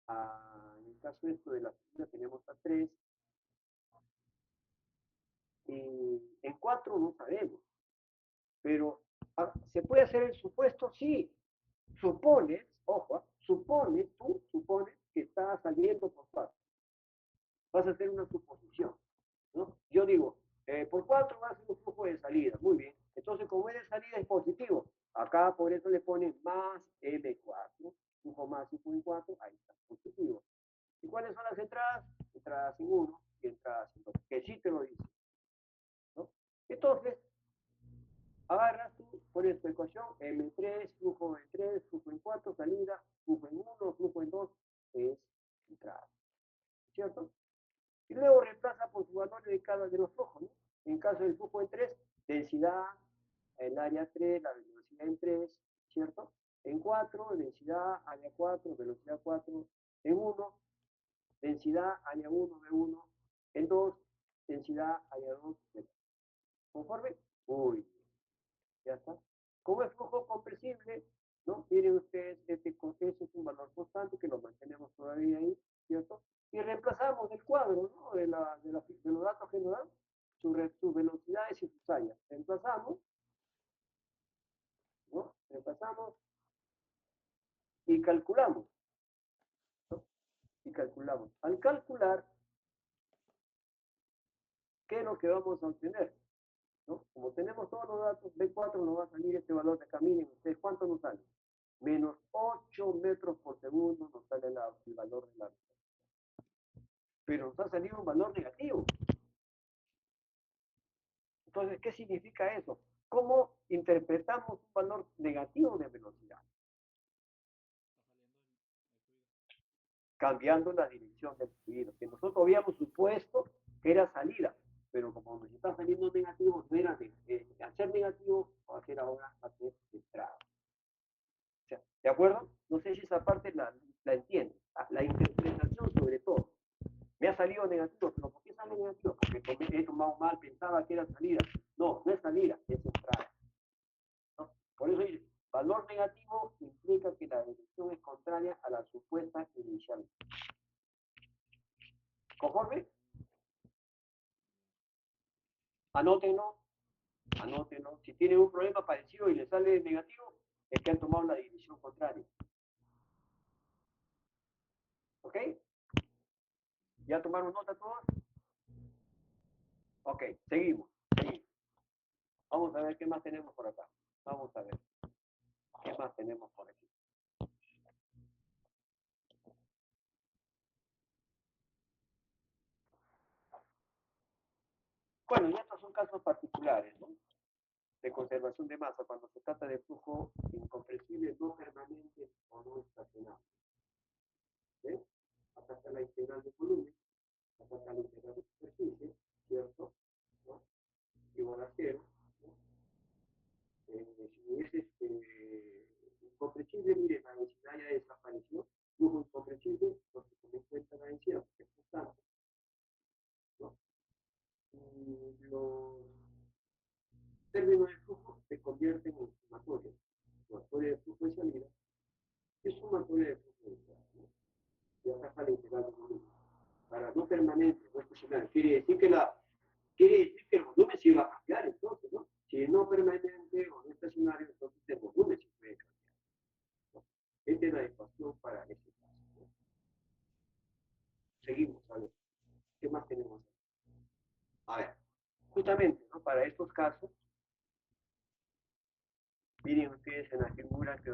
en el caso esto de la salida, tenemos a 3. En 4 no sabemos. Pero, ¿se puede hacer el supuesto? Sí. Supones, ojo, supones que está saliendo por 4. Vas a hacer una suposición, ¿no? Yo digo, por 4 va a ser un flujo de salida, muy bien. Entonces, como es de salida es positivo, acá por eso le ponen más M4, flujo más flujo en 4, ahí está, positivo. ¿Y cuáles son las entradas? Entradas en 1 y entradas en 2, que sí te lo dice, ¿no? Entonces, agarras tú, pones tu ecuación, M3, flujo en 3, flujo en 4, salida, flujo en 1, flujo en 2, es entrada, ¿cierto? Y luego reemplaza por su valor de cada de los flujos, ¿no? En caso del flujo en 3, densidad, el área 3, la velocidad en 3, ¿cierto? En 4, densidad, área 4, velocidad 4. En 1, densidad, área 1, V1. En 2, densidad, área 2, V2. ¿Conforme? Uy, ya está. Como es flujo compresible, ¿no? Miren ustedes, este es un valor constante que lo mantenemos todavía ahí, ¿cierto? Y reemplazamos el cuadro, ¿no? De los datos que nos dan, sus velocidades y sus áreas. Reemplazamos, ¿no? Reemplazamos y calculamos, ¿no? Y calculamos. Al calcular, ¿qué es lo que vamos a obtener? ¿No? Como tenemos todos los datos, B4 nos va a salir este valor de acá. Miren ustedes, ¿cuánto nos sale? Menos 8 metros por segundo nos sale el valor de la velocidad. Pero nos ha salido un valor negativo. Entonces, ¿qué significa eso? ¿Cómo interpretamos un valor negativo de velocidad? Cambiando la dirección del fluido, que nosotros habíamos supuesto que era salida, pero como nos está saliendo negativo, no era al ser negativo, va a ser ahora a ser entrada. O sea, ¿de acuerdo? No sé si esa parte la entienden. La interpretación sobre todo. Me ha salido negativo, pero ¿por qué sale negativo? Porque he tomado mal, pensaba que era salida. No, no es salida, es entrada. ¿No? Por eso dice, valor negativo implica que la dirección es contraria a la supuesta inicial. ¿Conforme? Anótenlo, anótenlo. Si tienen un problema parecido y les sale negativo, es que han tomado la dirección contraria. ¿Ok? ¿Ya tomaron nota todas? Ok, seguimos. Vamos a ver qué más tenemos por acá. Vamos a ver qué más tenemos por aquí. Bueno, y estos son casos particulares, ¿no? De conservación de masa, cuando se trata de flujo incompresible, no permanente o no estacionario. ¿Ves? Acá está la integral de volumen, acá está la integral de superficie, ¿cierto? ¿No? Igual a 0. ¿No? Si es incompresible, miren, la densidad ya desapareció. Flujo incompresible, porque se me cuenta la densidad, porque es constante. ¿No? Y los términos de flujo se convierten en sumatorias. Sumatoria de flujo de salida es sumatoria de flujo de entrada. ¿No? Y acá está la integral de volumen. Para no permanente, no estacionario. Quiere decir que el volumen se va a cambiar entonces, ¿no? Si es no permanente o no estacionario, entonces el volumen se puede cambiar. ¿No? Esta es la ecuación para este caso. ¿No? Seguimos, a ver. ¿Qué más tenemos? A ver, justamente, ¿no? Para estos casos, miren ustedes en la figura que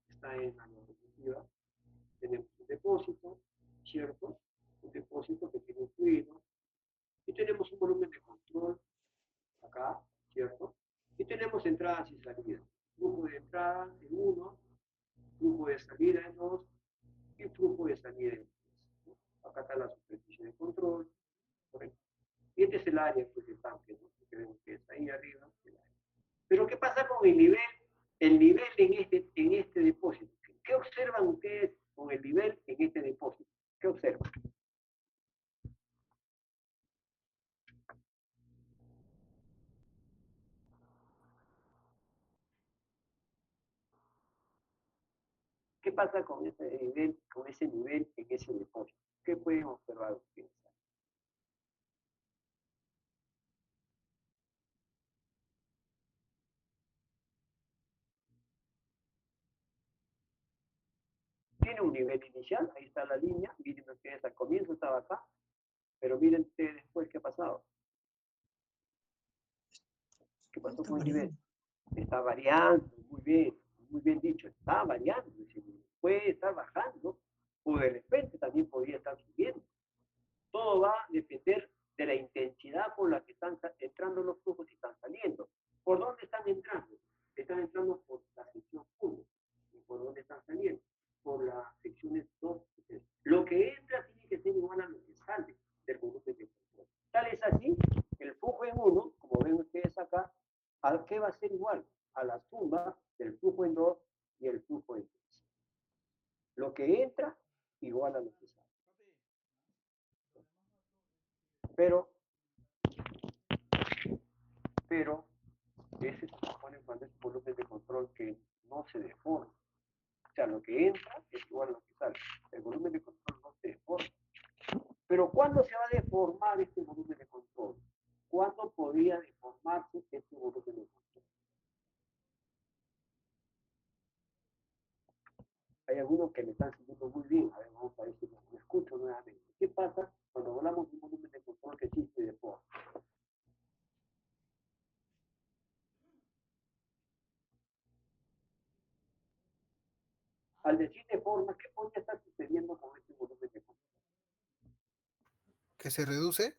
está en la diapositiva, tenemos un depósito, ¿cierto? Un depósito que tiene un fluido, y tenemos un volumen de control acá, ¿cierto? Y tenemos entradas y salidas. Flujo de entrada en 1, flujo de salida en 2 y flujo de salida en 3. Acá está la superficie de control, ¿correcto? Y este es el área pues, del tanque, ¿no? Que vemos que está ahí arriba. Pero ¿qué pasa con el nivel? El nivel en este depósito. ¿Qué observan ustedes con el nivel en este depósito? ¿Qué observan? ¿Qué pasa con ese nivel en ese depósito? ¿Qué pueden observar ustedes? Tiene un nivel inicial, ahí está la línea, miren ustedes, al comienzo estaba acá, pero miren ustedes después qué ha pasado. ¿Qué pasó con el nivel? Está variando, muy bien dicho, está variando ese nivel. Puede estar bajando, o de repente también podría estar subiendo. Todo va a depender de la intensidad con la que están entrando los flujos y están saliendo. ¿Por dónde están entrando? Están entrando por la sección 1. ¿Y por dónde están saliendo? Por las secciones 2 y 3. Lo que entra tiene que ser igual a lo que sale del volumen de control. Tal es así, el flujo en 1, como ven ustedes acá, ¿a qué va a ser igual? A la suma del flujo en 2 y el flujo en 3. Lo que entra igual a lo que sale. Pero ese se supone cuando es volumen de control que no se deforma. O sea, lo que entra es igual a lo que sale. El volumen de control no se deforma. Pero ¿cuándo se va a deformar este volumen de control? ¿Cuándo podría deformarse este volumen de control? Hay algunos que me están siguiendo muy bien. A ver, vamos a ver si me escucho nuevamente. ¿Qué pasa cuando hablamos de un volumen de control que sí se deforma? Al decir deforma, ¿qué podría estar sucediendo con este volumen de control? ¿Que se reduce?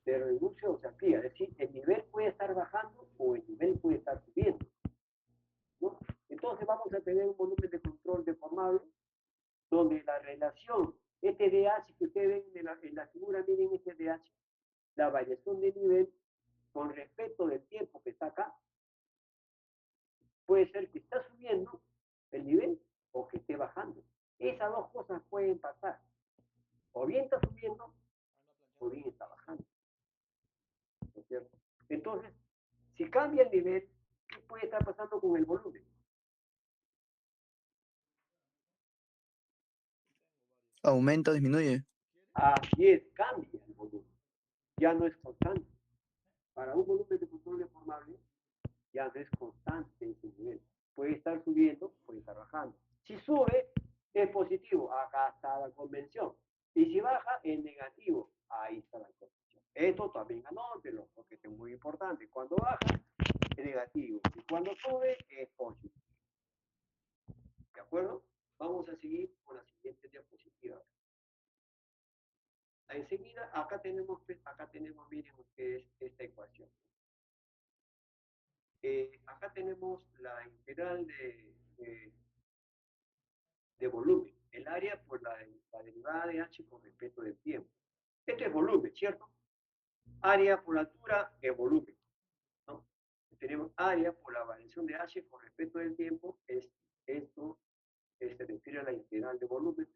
Se reduce o se amplía, es decir, el nivel puede estar bajando o el nivel puede estar subiendo, ¿no? Entonces vamos a tener un volumen de control deformable donde la relación SDH que ustedes ven en la figura, miren SDH, la variación de nivel con respecto del tiempo que está acá, puede ser que está subiendo el nivel o que esté bajando. Esas dos cosas pueden pasar. O bien está subiendo o bien está bajando. ¿No es cierto? Entonces, si cambia el nivel, ¿qué puede estar pasando con el volumen? Aumenta, disminuye. Así es, cambia el volumen. Ya no es constante. Para un volumen de control deformable, ya no es constante ese nivel. Puede estar subiendo, puede estar bajando. Si sube, es positivo. Acá está la convención. Y si baja, es negativo. Ahí está la convención. Esto también anótelo, porque es muy importante. Cuando baja, es negativo. Y cuando sube, es positivo. ¿De acuerdo? Vamos a seguir con la siguiente diapositiva. Enseguida, acá tenemos, miren ustedes, esta ecuación. Acá tenemos la integral de volumen, el área por la derivada de h con respecto del tiempo. Esto es volumen, ¿cierto? Área por altura es volumen, ¿no? Tenemos área por la variación de h con respecto del tiempo, esto se refiere a la integral de volumen.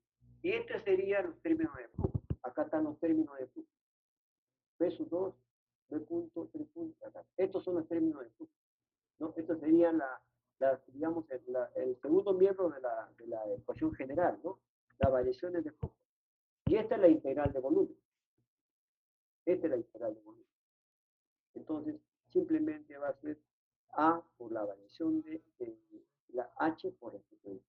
Y estos serían los términos de flujo. Acá están los términos de flujo. P sub 2, B punto, 3 puntos, acá. Estos son los términos de flujo, ¿no? Esto sería digamos, el segundo miembro de la ecuación general, ¿no? Las variaciones de flujo. Y esta es la integral de volumen. Esta es la integral de volumen. Entonces, simplemente va a ser A por la variación de la H por el T.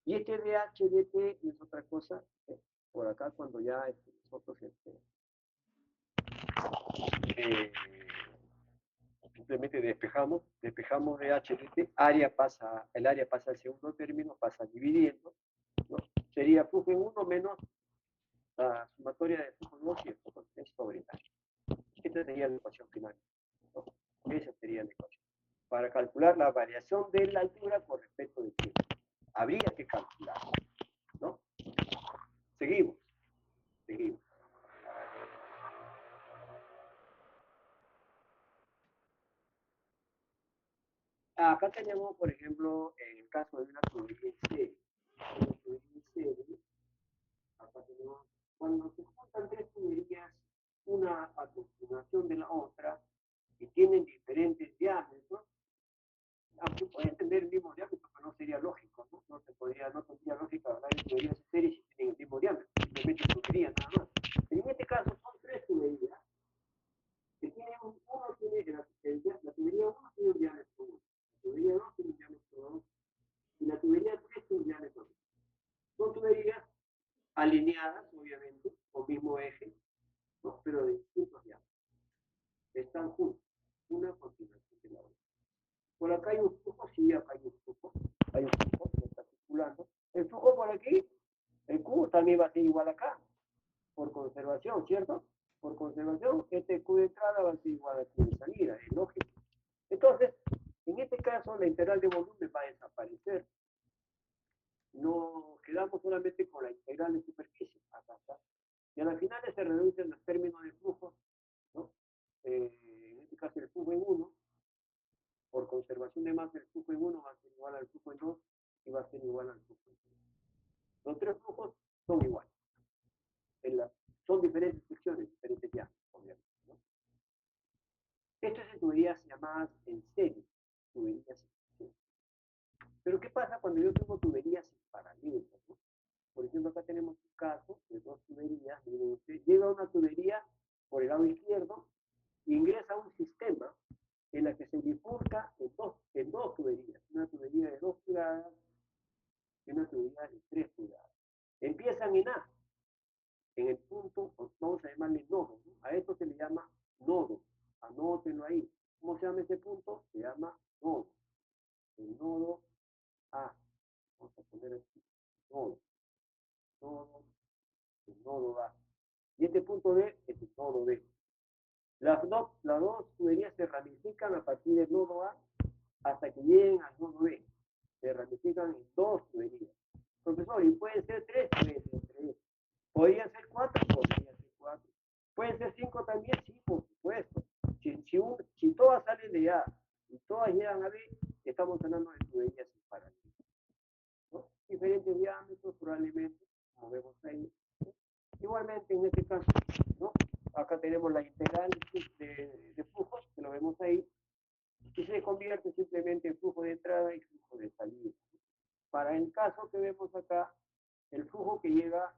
Y este dH de T es otra cosa, por acá cuando ya nosotros simplemente despejamos de H de T, el área pasa al segundo término, pasa dividiendo, ¿no? Sería flujo en 1 menos la sumatoria de flujo en 2 y el flujo en 3 sobre el área. Esta sería la ecuación final, ¿no? Esa sería la ecuación. Para calcular la variación de la altura con respecto del tiempo. Habría que calcular, ¿no? Seguimos. Acá tenemos, por ejemplo, en el caso de una tubería en serie, acá tenemos, cuando se juntan tres tuberías, una a continuación de la otra, y tienen diferentes diámetros, aunque pueden tener el mismo diámetro, pero no sería lógico, sea, no tendría lógica hablar de tuberías estéreis si tienen el mismo diámetro, simplemente tuberías nada más. Pero en este caso son tres tuberías que tienen uno tiene la tubería 1 tiene un diámetro 1, la tubería 2 tiene un diámetro 2 y la tubería 3 tiene un diámetro 2. Son tuberías alineadas, obviamente, con mismo eje, ¿no? Pero de distintos diámetros. Están juntos, una a continuación de la otra. Por acá hay un flujo, sí, acá hay un flujo que está circulando. El flujo por aquí, el cubo también va a ser igual acá, por conservación, ¿cierto? Por conservación, este Q de entrada va a ser igual a Q de salida, es lógico. Entonces, en este caso, la integral de volumen va a desaparecer. No quedamos solamente con la integral de superficie, acá está. Y a la final se reducen los términos de flujo, ¿no? En este caso el flujo en 1, por conservación de masa, el flujo en 1 va a ser igual al flujo en 2 y va a ser igual al flujo en 3. Los tres flujos son iguales. Son diferentes secciones, diferentes diámetros, obviamente, ¿no? Esto es en tuberías llamadas en serie, tuberías en serie. Pero ¿qué pasa cuando yo tengo tuberías en paralelo, ¿no? Por ejemplo, acá tenemos un caso de dos tuberías. Miren usted, llega una tubería por el lado izquierdo y ingresa a un sistema en la que se bifurca en dos tuberías. Una tubería de 2 pulgadas y una tubería de 3 pulgadas. Empiezan en A, en el punto, vamos a llamarle nodo, ¿no? A esto se le llama nodo. Anótenlo ahí. ¿Cómo se llama ese punto? Se llama nodo. El nodo A. Vamos a poner aquí. Nodo. El nodo A. Y este punto B es el nodo B. Las dos tuberías se ramifican a partir del nodo A hasta que lleguen al nodo B. Se ramifican en dos tuberías. Profesor, ¿y pueden ser tres? Pueden ser tres. ¿Podrían ser cuatro? Podrían ser cuatro. ¿Pueden ser cinco también? Sí, por supuesto. Si todas salen de A y todas llegan a B, estamos hablando de tuberías en paralelo, ¿no? Diferentes diámetros probablemente, como vemos ahí. Igualmente en este caso, ¿no? Acá tenemos la integral de flujos, que lo vemos ahí, y se convierte simplemente en flujo de entrada y flujo de salida. Para el caso que vemos acá, el flujo que llega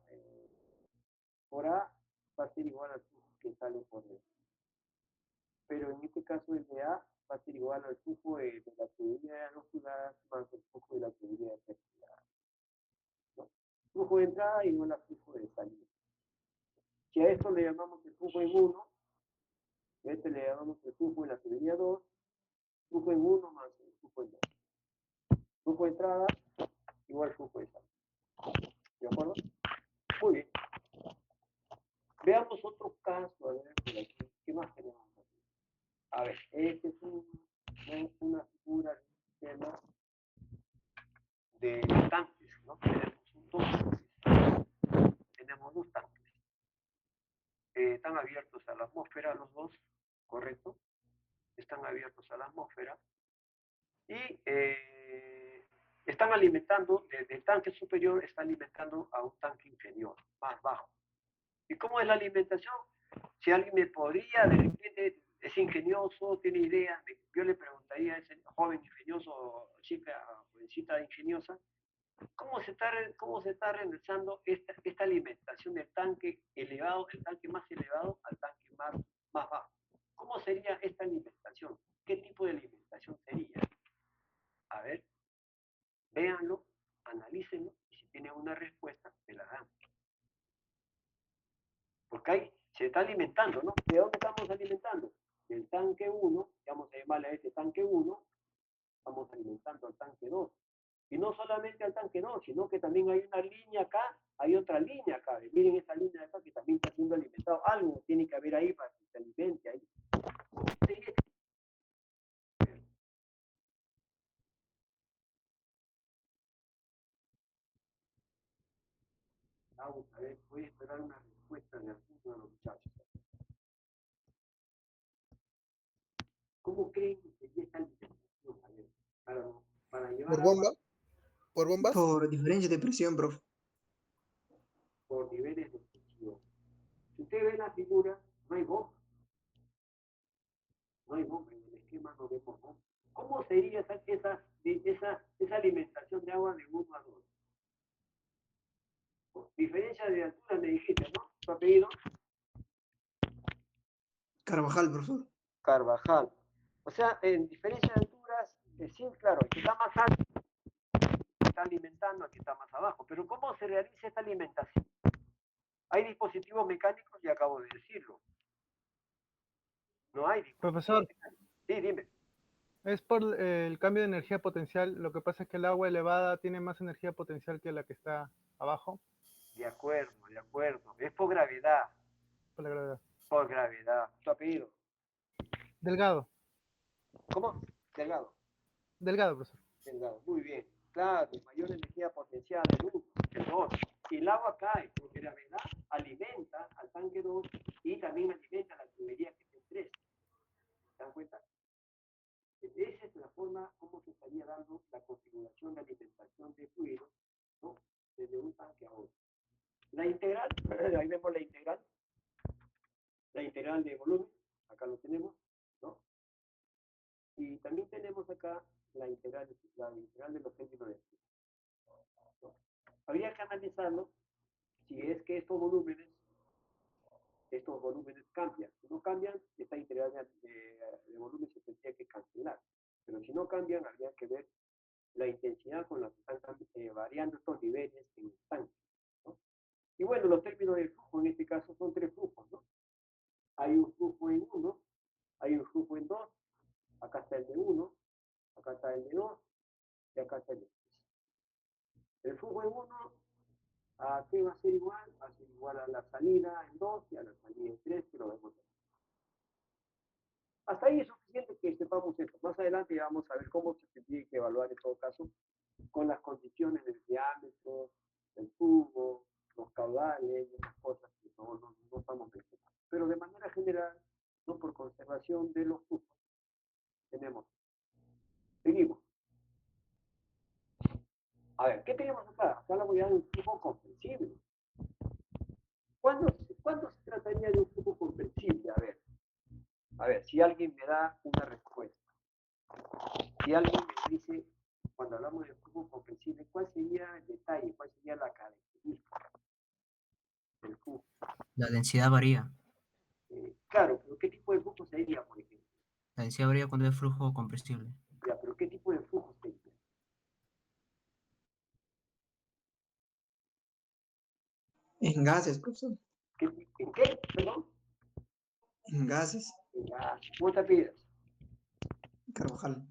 por A va a ser igual al flujo que sale por B. Pero en este caso el de A va a ser igual al flujo de la tubería de 2 pulgadas más el flujo de la tubería de 3 pulgadas. ¿No? Flujo de entrada igual al flujo de salida. Si a esto le llamamos el flujo en 1, a este le llamamos el flujo en la tubería 2, flujo en 1 más el flujo en 2. Flujo de entrada igual flujo de salida. ¿De acuerdo? Muy bien. Veamos otro caso, a ver, por aquí. ¿Qué más tenemos aquí? A ver, este es una figura de un sistema de tanques, ¿no? Tenemos dos tanques. Están abiertos a la atmósfera los dos, ¿correcto? Están abiertos a la atmósfera y están alimentando, desde el tanque superior está alimentando a un tanque inferior, más bajo. ¿Y cómo es la alimentación? Si alguien me podría, de repente, es ingenioso, tiene ideas, yo le preguntaría a ese joven ingenioso, chica, jovencita ingeniosa, ¿cómo se está realizando esta alimentación del tanque elevado, el tanque más elevado al tanque más bajo? ¿Cómo sería esta alimentación? ¿Qué tipo de alimentación sería? A ver, véanlo, analícenlo, y si tienen una respuesta, me la dan. Porque ahí se está alimentando, ¿no? ¿De dónde estamos alimentando? Del tanque 1, vamos a llamarle a este tanque 1, estamos alimentando al tanque 2. Y no solamente al tanque 2, sino que también hay una línea acá, hay otra línea acá. Miren esa línea de acá que también está siendo alimentado. Algo tiene que haber ahí para que se alimente ahí. Vamos a ver, voy a esperar una respuesta de alguno de los muchachos. ¿Cómo creen que sería esta alimentación? A ver, para llevar ¿Por bomba? ¿Por bombas? Por diferencia de presión, profe. Por niveles de presión. Si usted ve la figura, no hay bomba. No hay bomba, en el esquema no vemos bomba. ¿Cómo sería esa alimentación de agua de 1 a 2? Diferencia de altura me dijiste, ¿no? ¿Tu apellido? Carvajal, profesor. Carvajal. O sea, en diferencia de alturas, sí, claro, el que está más alto está alimentando al que está más abajo. Pero ¿cómo se realiza esta alimentación? Hay dispositivos mecánicos y acabo de decirlo. No hay dispositivos Profesor, mecánicos. Sí, dime. es por el cambio de energía potencial. Lo que pasa es que el agua elevada tiene más energía potencial que la que está abajo, De acuerdo, de acuerdo. Es por gravedad, por la gravedad. por gravedad. ¿Tu apellido? Delgado, ¿Cómo? Delgado. delgado, profesor. Delgado, muy bien. Claro, mayor energía potencial del 1, del 2. Y el agua cae, porque la gravedad alimenta al tanque 2 y también alimenta a la tubería que está en 3. ¿Se dan cuenta? Esa es la forma como se estaría dando la configuración de alimentación de fluidos, ¿no? Desde un tanque a otro. La integral, ahí vemos la integral de volumen, acá lo tenemos, ¿no? Y también tenemos acá la integral de los términos de flujo, ¿no? Habría que analizarlo si es que estos volúmenes cambian. Si no cambian, esta integral de volumen se tendría que cancelar. Pero si no cambian, habría que ver la intensidad con la que están variando estos niveles en el tanque, ¿no? Y bueno, los términos de flujo en este caso son 3 flujos, ¿no? Hay un flujo en 1, hay un flujo en 2, acá está el de 1, acá está el de 2 y acá está el de 3. El flujo en 1, ¿a qué va a ser igual? Va a ser igual a la salida en 2 y a la salida en 3, que lo vemos aquí. Hasta ahí es suficiente que sepamos esto. Más adelante vamos a ver cómo se tiene que evaluar en todo caso con las condiciones del diámetro, del tubo, los caudales y esas cosas que no estamos mencionando. Pero de manera general, no por conservación de los flujos, tenemos. Seguimos. A ver, ¿qué tenemos acá? Acá la voy a dar un flujo comprensible. ¿Cuándo se trataría de un flujo comprensible? A ver, si alguien me da una respuesta. Si alguien me dice, cuando hablamos de flujo comprensible, ¿cuál sería el detalle? ¿Cuál sería la característica del flujo? La densidad varía. Claro, pero ¿qué tipo de flujo sería, por ejemplo? La densidad varía cuando es flujo compresible. Ya, pero ¿qué tipo de flujo sería? En gases, profesor. ¿En qué? ¿Perdón? En gases. En gas. ¿Cómo te pides? Carvajal.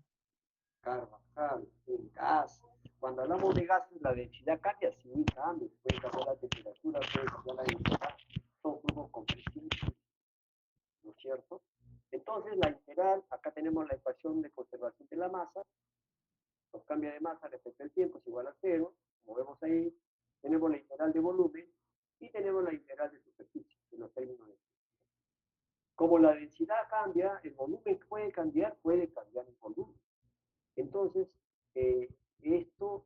Carvajal, en gas. Cuando hablamos de gases, la densidad cambia, sí, cambia. Puede cambiar la temperatura, puede cambiar la densidad. Son flujos compresibles, ¿no es cierto? Entonces, la integral, acá tenemos la ecuación de conservación de la masa. Los cambios de masa respecto al tiempo es igual a 0. Como vemos ahí, tenemos la integral de volumen y tenemos la integral de superficie, en los términos de. Como la densidad cambia, el volumen puede cambiar el volumen. Entonces,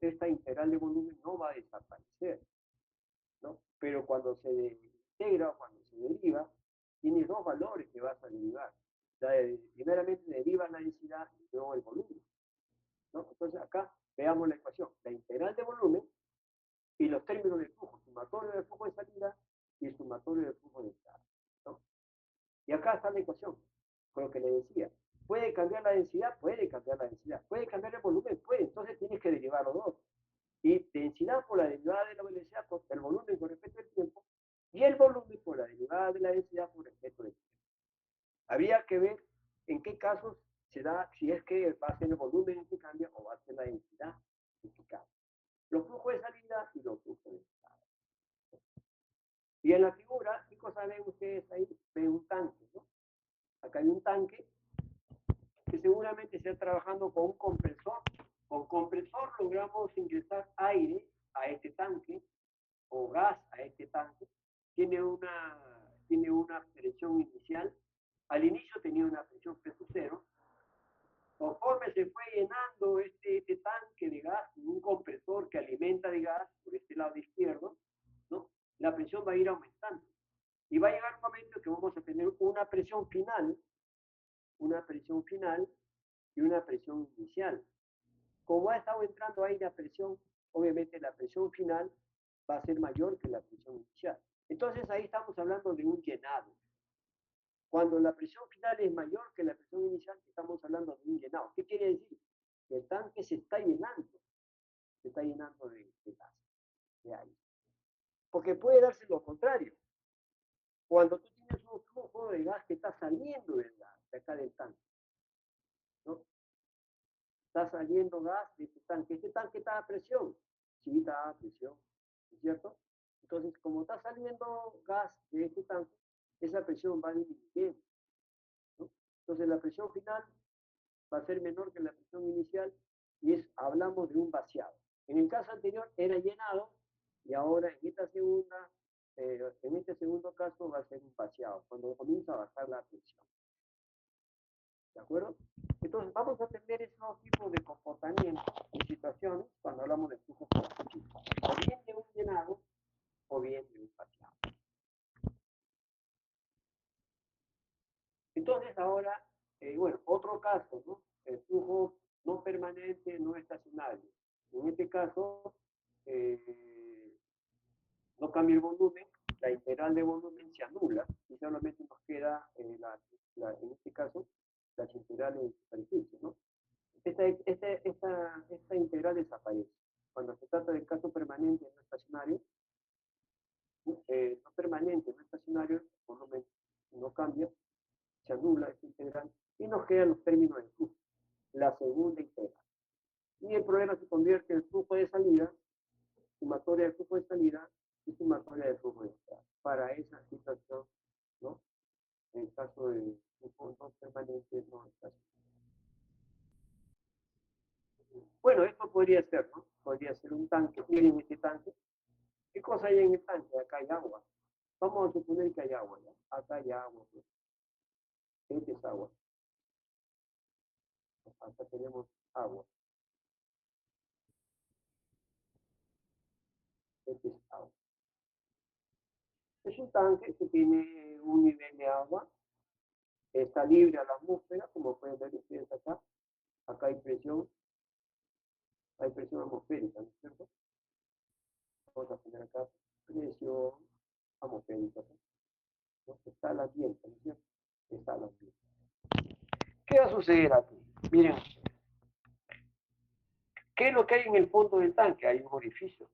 esta integral de volumen no va a desaparecer, ¿no? Pero cuando se integra o cuando se deriva, tiene dos valores que vas a derivar. Primeramente deriva la densidad y luego el volumen, ¿no? Entonces acá veamos la ecuación. La integral de volumen y los términos de flujo, sumatorio de flujo de salida y el sumatorio de flujo de entrada, ¿no? Y acá está la ecuación, con lo que le decía. ¿Puede cambiar la densidad? Puede cambiar la densidad. ¿Puede cambiar el volumen? Puede. Entonces tienes que derivar los dos. Y densidad por la derivada de la velocidad, por el volumen con respecto al tiempo, y el volumen por la derivada de la densidad con respecto al tiempo. Habría que ver en qué casos se da, si es que va a ser el volumen el que cambia o va a ser la densidad el que cambia. Los flujos de salida y los flujos de entrada. Y en la figura, ¿qué cosa ven ustedes ahí? Ven un tanque, ¿no? Acá hay un tanque que seguramente está trabajando con un compresor. Con compresor logramos ingresar aire a este tanque o gas a este tanque. Tiene una presión inicial. Al inicio tenía una presión P sub 0. Conforme se fue llenando este tanque de gas, un compresor que alimenta de gas por este lado izquierdo, ¿no? La presión va a ir aumentando. Y va a llegar un momento que vamos a tener una presión final y una presión inicial. Como ha estado entrando aire a presión, obviamente la presión final va a ser mayor que la presión inicial. Entonces ahí estamos hablando de un llenado. Cuando la presión final es mayor que la presión inicial, estamos hablando de un llenado. ¿Qué quiere decir? Que el tanque se está llenando de gas, de aire. Porque puede darse lo contrario. Cuando tú tienes un flujo de gas que está saliendo de acá del tanque, ¿no? Está saliendo gas de este tanque. Este tanque está a presión. Sí, está a presión, ¿no es cierto? Entonces, como está saliendo gas de este tanque, esa presión va disminuyendo, ¿no? Entonces, la presión final va a ser menor que la presión inicial y hablamos de un vaciado. En el caso anterior era llenado y ahora en este segundo caso va a ser un vaciado, cuando comienza a bajar la presión. ¿De acuerdo? Entonces vamos a tener esos tipos de comportamientos y situaciones cuando hablamos de flujo específico. O bien de un llenado o bien de un vaciado. Entonces ahora, bueno, otro caso, ¿no? El flujo no permanente, no estacionario. En este caso, no cambia el volumen, la integral de volumen se anula y solamente nos queda, en este caso, las integrales de superficie, ¿no? Esta integral desaparece. Cuando se trata del caso permanente no estacionario, no permanente no estacionario, el volumen no cambia, se anula esta integral y nos quedan los términos del flujo, la segunda integral. Y el problema se convierte en flujo de salida, sumatoria de flujo de salida y sumatoria de flujo de entrada. Para esa situación, ¿no? En el caso de flujo no permanente, no estacionario. Bueno, esto podría ser, ¿no? Podría ser un tanque. Miren este tanque. ¿Qué cosa hay en el tanque? Acá hay agua. Vamos a suponer que hay agua, ¿ya? Acá hay agua, pues. Este es agua. Acá tenemos agua. Este es agua. Es un tanque que tiene un nivel de agua. Está libre a la atmósfera, como pueden ver ustedes acá. Acá hay presión atmosférica, ¿no es cierto? Vamos a poner acá presión atmosférica, ¿no? Está el ambiente, ¿no es cierto? Está el ambiente. ¿Qué va a suceder aquí? Miren, ¿qué es lo que hay en el fondo del tanque? Hay un orificio.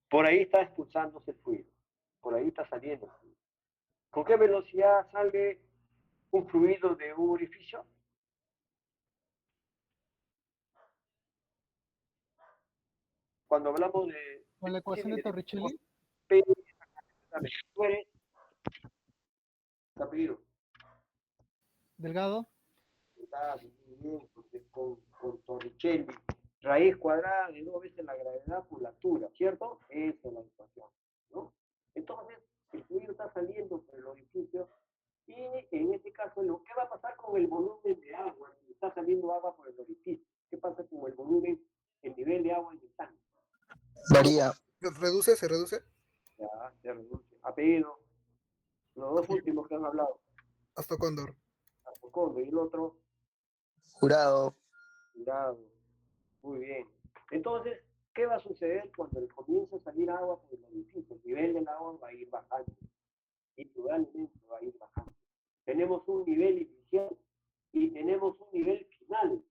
Por ahí está expulsándose el fluido. Por ahí está saliendo el fluido. ¿Con qué velocidad sale un fluido de un orificio? Cuando hablamos de... Con la ecuación de Torricelli. Tú eres... Capiro. Delgado. Muy bien, porque con Torricelli, raíz cuadrada de 2 veces la gravedad por la altura, ¿cierto? Esa es la ecuación, ¿no? Entonces, el fluido está saliendo por el orificio y en este caso, ¿qué va a pasar con el volumen de agua? Si está saliendo agua por el orificio, ¿qué pasa con el volumen, el nivel de agua en el tanque? Varía. Se reduce. Ya, se reduce. Apellido, los dos últimos que han hablado. Hasta Cóndor. Hasta Cóndor y el otro. Jurado. Jurado. Muy bien. Entonces, ¿qué va a suceder cuando comienza a salir agua por el orificio? El nivel del agua va a ir bajando. Indudablemente va a ir bajando. Tenemos un nivel inicial y tenemos un nivel final.